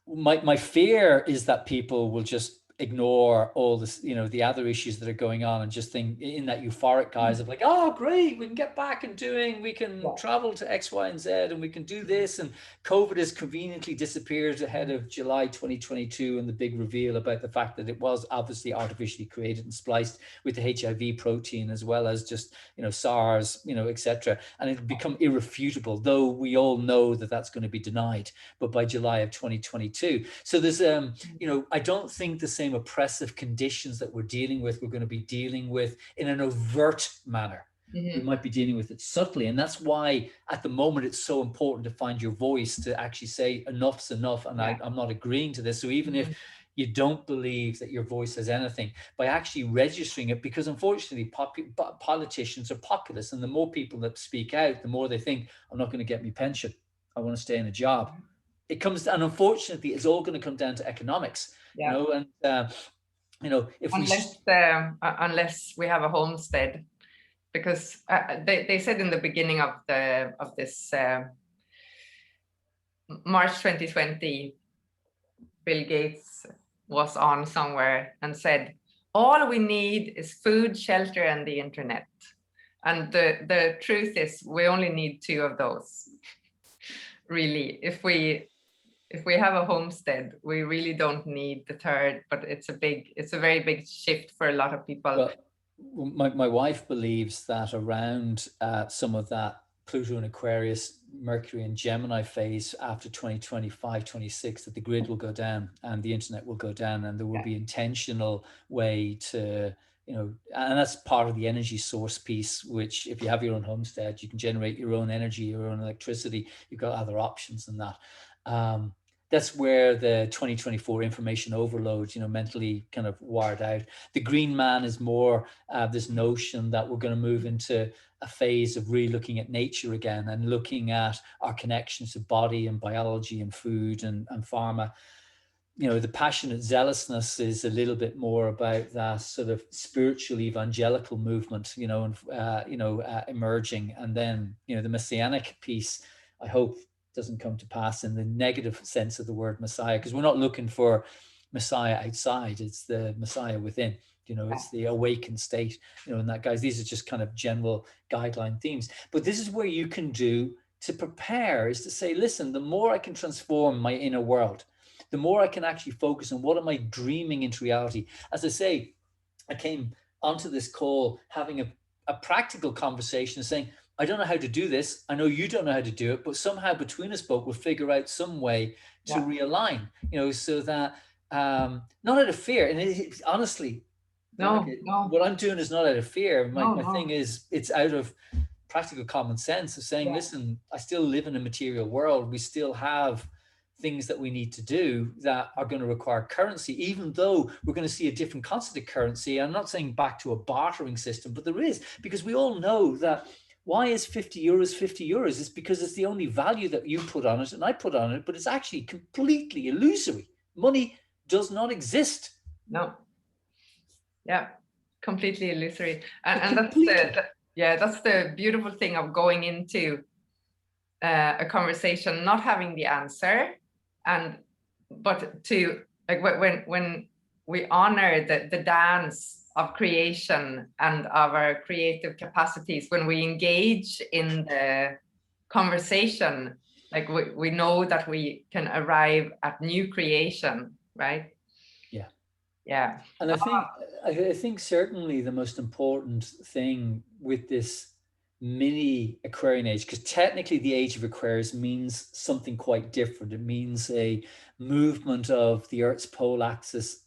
My fear is that people will just ignore all this, you know, the other issues that are going on, and just think in that euphoric guise of like, oh, great, we can get back and we can travel to X, Y, and Z, and we can do this. And COVID has conveniently disappeared ahead of July 2022 and the big reveal about the fact that it was obviously artificially created and spliced with the HIV protein, as well as just, you know, SARS, you know, etc. And it's become irrefutable, though we all know that that's going to be denied, but by July of 2022. So there's, you know, I don't think the same oppressive conditions that we're going to be dealing with in an overt manner. We might be dealing with it subtly, and that's why at the moment it's so important to find your voice, to actually say enough's enough, and I'm not agreeing to this. So even if you don't believe that your voice has anything, by actually registering it, because unfortunately politicians are populists, and the more people that speak out, the more they think, I'm not going to get my pension, I want to stay in a job. It comes, and unfortunately it's all going to come down to economics. You know, and you know, if unless we have a homestead, because they said in the beginning of this March 2020, Bill Gates was on somewhere and said, all we need is food, shelter, and the internet. And the truth is we only need 2 of those. Really, if we have a homestead, we really don't need the third, but it's a very big shift for a lot of people. Well, my wife believes that around some of that Pluto and Aquarius, Mercury and Gemini phase after 2025, 26, that the grid will go down and the internet will go down, and there will be intentional way to, you know, and that's part of the energy source piece, which if you have your own homestead, you can generate your own energy, your own electricity. You've got other options than that. That's where the 2024 information overload, you know, mentally kind of wired out. The green man is more this notion that we're going to move into a phase of really looking at nature again and looking at our connections to body and biology and food and pharma. You know, the passionate zealousness is a little bit more about that sort of spiritual evangelical movement, you know, and emerging. And then, you know, the messianic piece, I hope, doesn't come to pass in the negative sense of the word Messiah, because we're not looking for Messiah outside. It's the Messiah within, you know, it's the awakened state, you know, and that, guys, these are just kind of general guideline themes. But this is where you can do to prepare, is to say, listen, the more I can transform my inner world, the more I can actually focus on what am I dreaming into reality. As I say, I came onto this call having a practical conversation, saying, I don't know how to do this. I know you don't know how to do it, but somehow between us both, we'll figure out some way to realign, you know, so that not out of fear. And honestly, no, what I'm doing is not out of fear. My thing is, it's out of practical common sense of saying, listen, I still live in a material world. We still have things that we need to do that are going to require currency, even though we're going to see a different concept of currency. I'm not saying back to a bartering system, but there is, because we all know that. Why is 50 euros 50 euros? It's because it's the only value that you put on it and I put on it, but it's actually completely illusory. Money does not exist. No. Yeah, completely illusory. And that's the beautiful thing of going into a conversation, not having the answer, but to, like, when we honor the dance of creation and of our creative capacities, when we engage in the conversation, like we know that we can arrive at new creation, right? Yeah. And I think certainly the most important thing with this mini Aquarian age, because technically the age of Aquarius means something quite different. It means a movement of the Earth's pole axis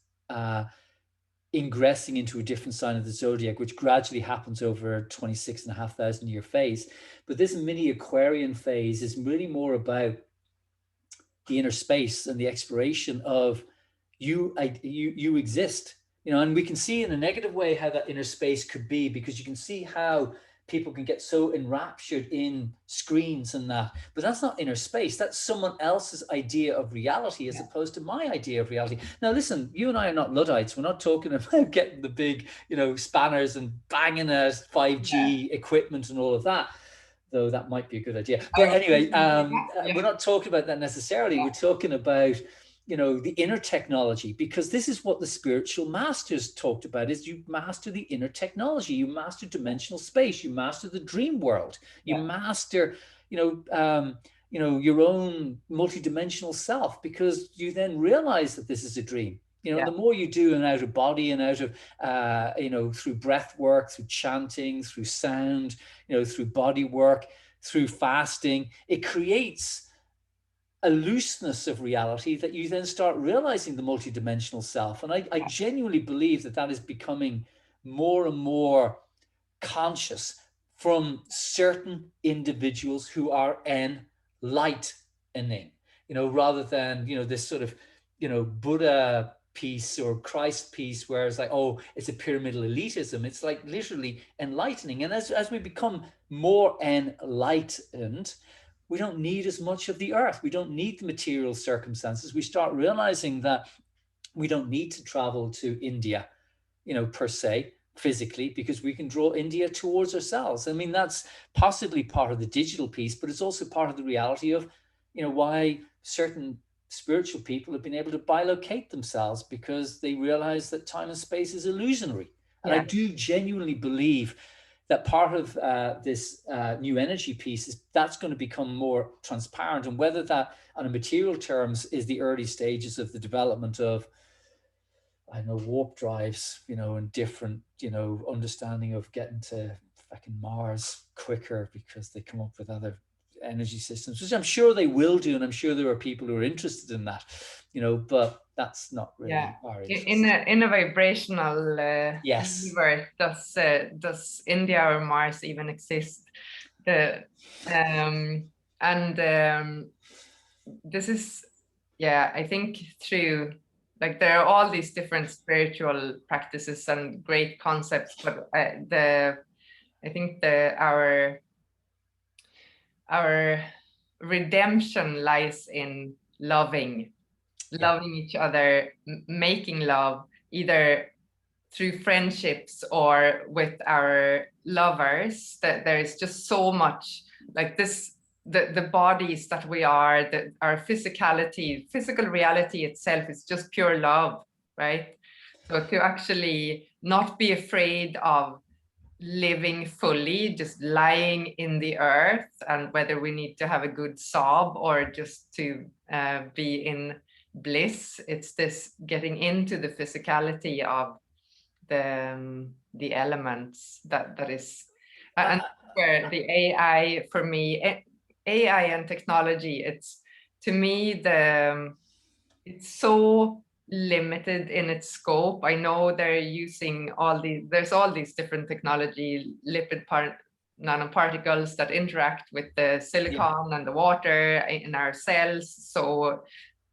ingressing into a different sign of the zodiac, which gradually happens over a 26,500 year phase. But this mini Aquarian phase is really more about the inner space and the exploration of you exist, you know, and we can see in a negative way how that inner space could be, because you can see how people can get so enraptured in screens and that, but that's not inner space. That's someone else's idea of reality as opposed to my idea of reality. Now, listen, you and I are not Luddites. We're not talking about getting the big, you know, spanners and banging a 5G equipment and all of that, though that might be a good idea. But anyway, we're not talking about that necessarily. We're talking about, you know, the inner technology, because this is what the spiritual masters talked about, is you master the inner technology, you master dimensional space, you master the dream world, you master, you know, your own multidimensional self, because you then realize that this is a dream. You know, the more you do and out of body and out of, you know, through breath work, through chanting, through sound, you know, through body work, through fasting, it creates a looseness of reality that you then start realizing the multidimensional self. And I genuinely believe that that is becoming more and more conscious from certain individuals who are enlightening, you know, rather than, you know, this sort of, you know, Buddha piece or Christ piece where it's like, oh, it's a pyramidal elitism. It's like literally enlightening. And as we become more enlightened, we don't need as much of the earth. We don't need the material circumstances. We start realizing that we don't need to travel to India, you know, per se, physically, because we can draw India towards ourselves. I mean, that's possibly part of the digital piece, but it's also part of the reality of why certain spiritual people have been able to bilocate themselves, because they realize that time and space is illusionary. And I do genuinely believe that part of this new energy piece is that's going to become more transparent. And whether that on a material terms is the early stages of the development of, I know, warp drives, and different, understanding of getting to fucking Mars quicker because they come up with other energy systems, which I'm sure they will do. And I'm sure there are people who are interested in that, but that's not really our interest. In a vibrational yes. universe, does India or Mars even exist? This is, I think through, like, there are all these different spiritual practices and great concepts, but I think our redemption lies in loving each other, making love, either through friendships or with our lovers. That there is just so much, like this, the bodies that we are, our physicality, physical reality itself is just pure love, right? So to actually not be afraid of living fully, just lying in the earth, and whether we need to have a good sob or just to be in bliss, it's this getting into the physicality of the elements that is, and where the AI, for me, AI and technology, it's, to me, it's so limited in its scope. I know they're using there's all these different technology, lipid nanoparticles that interact with the silicon and the water in our cells. So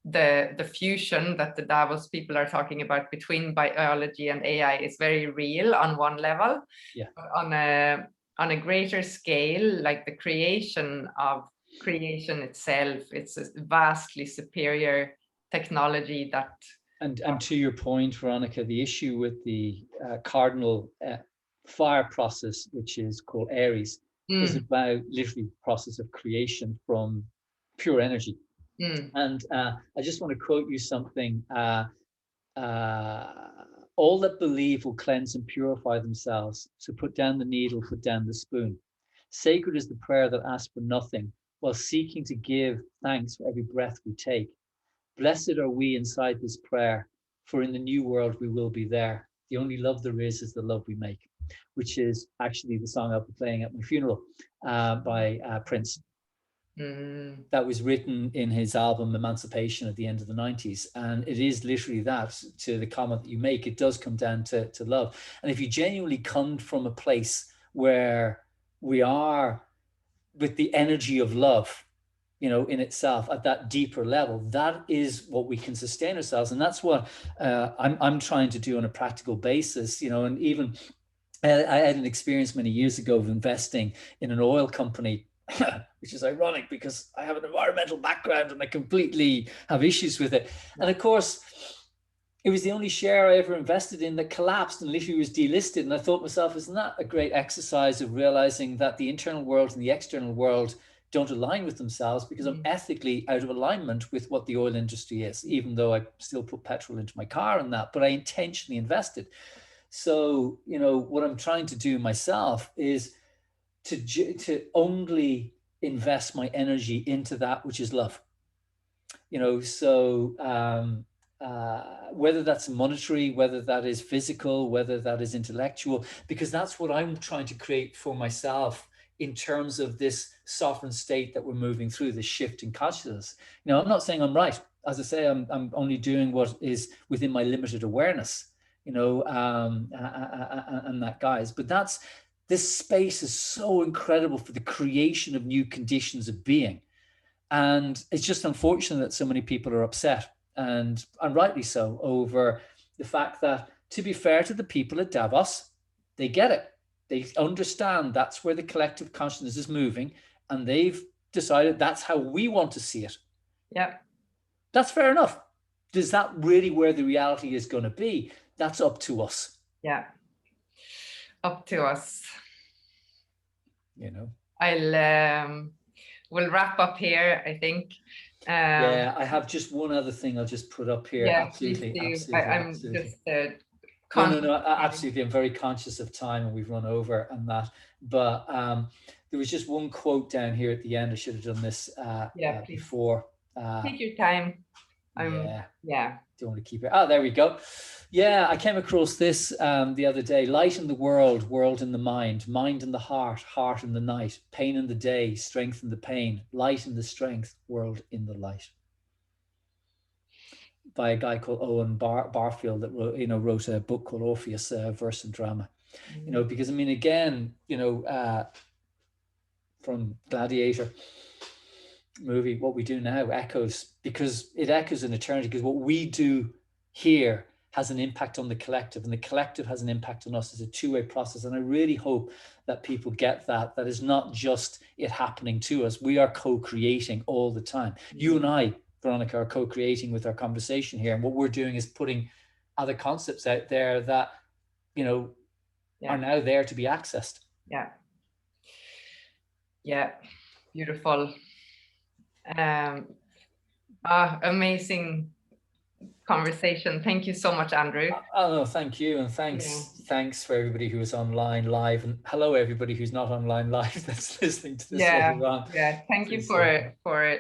the fusion that the Davos people are talking about between biology and AI is very real on one level. But on a greater scale, like the creation itself, it's a vastly superior technology that. And to your point, Veronica, the issue with the cardinal fire process, which is called Aries, is about literally the process of creation from pure energy. And I just want to quote you something. All that believe will cleanse and purify themselves. So put down the needle, put down the spoon. Sacred is the prayer that asks for nothing, while seeking to give thanks for every breath we take. Blessed are we inside this prayer, for in the new world we will be there. The only love there is the love we make, which is actually the song I'll be playing at my funeral by Prince. That was written in his album Emancipation at the end of the 90s. And it is literally that, to the comment that you make, it does come down to love. And if you genuinely come from a place where we are with the energy of love, in itself at that deeper level, that is what we can sustain ourselves. And that's what I'm trying to do on a practical basis, and even I had an experience many years ago of investing in an oil company, which is ironic because I have an environmental background and I completely have issues with it. And of course, it was the only share I ever invested in that collapsed and literally was delisted. And I thought to myself, isn't that a great exercise of realizing that the internal world and the external world don't align with themselves, because I'm ethically out of alignment with what the oil industry is, even though I still put petrol into my car and that, but I intentionally invested. So, what I'm trying to do myself is to only invest my energy into that which is love. So whether that's monetary, whether that is physical, whether that is intellectual, because that's what I'm trying to create for myself in terms of this sovereign state that we're moving through, this shift in consciousness. I'm not saying I'm right. As I say, I'm only doing what is within my limited awareness, and that, guys. But this space is so incredible for the creation of new conditions of being. And it's just unfortunate that so many people are upset, and rightly so, over the fact that, to be fair to the people at Davos, they get it. They understand that's where the collective consciousness is moving, and they've decided that's how we want to see it. Yeah. That's fair enough. Is that really where the reality is going to be? That's up to us. Yeah. Up to us. You know. we'll wrap up here, I think. Yeah, I have just one other thing I'll just put up here. Yeah, Absolutely, please do. absolutely, I'm absolutely. just No, absolutely. I'm very conscious of time, and we've run over and that. But there was just one quote down here at the end. I should have done this yeah, please before. take your time. Yeah. Don't want to keep it. Oh, there we go. Yeah, I came across this the other day. Light in the world, world in the mind, mind in the heart, heart in the night, pain in the day, strength in the pain, light in the strength, world in the light. By a guy called Owen Barfield that wrote a book called Orpheus, Verse and Drama. Because I mean, again, from Gladiator movie, what we do now echoes, because it echoes in eternity, because what we do here has an impact on the collective, and the collective has an impact on us. It's a two-way process. And I really hope that people get that is not just it happening to us. We are co-creating all the time. You and I, Veronica, are co-creating with our conversation here. And what we're doing is putting other concepts out there that, are now there to be accessed. Yeah. Beautiful. Amazing conversation. Thank you so much, Andrew. Oh, no, thank you. And thanks for everybody who is online live, and hello everybody who's not online live that's listening to this later on. Thank you for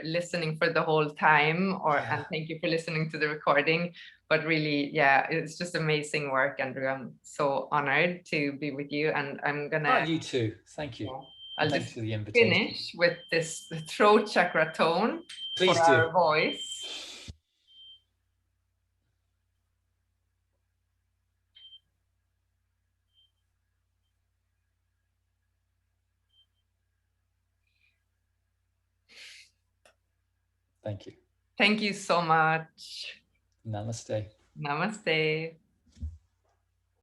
listening for the whole time, and thank you for listening to the recording. But really, it's just amazing work, Andrew. I'm so honored to be with you, and I'm gonna you too. Thank you. I'll Thanks just for the invitation. finish with this throat chakra tone. Please for do. Our voice. Thank you. Thank you so much. Namaste. Namaste.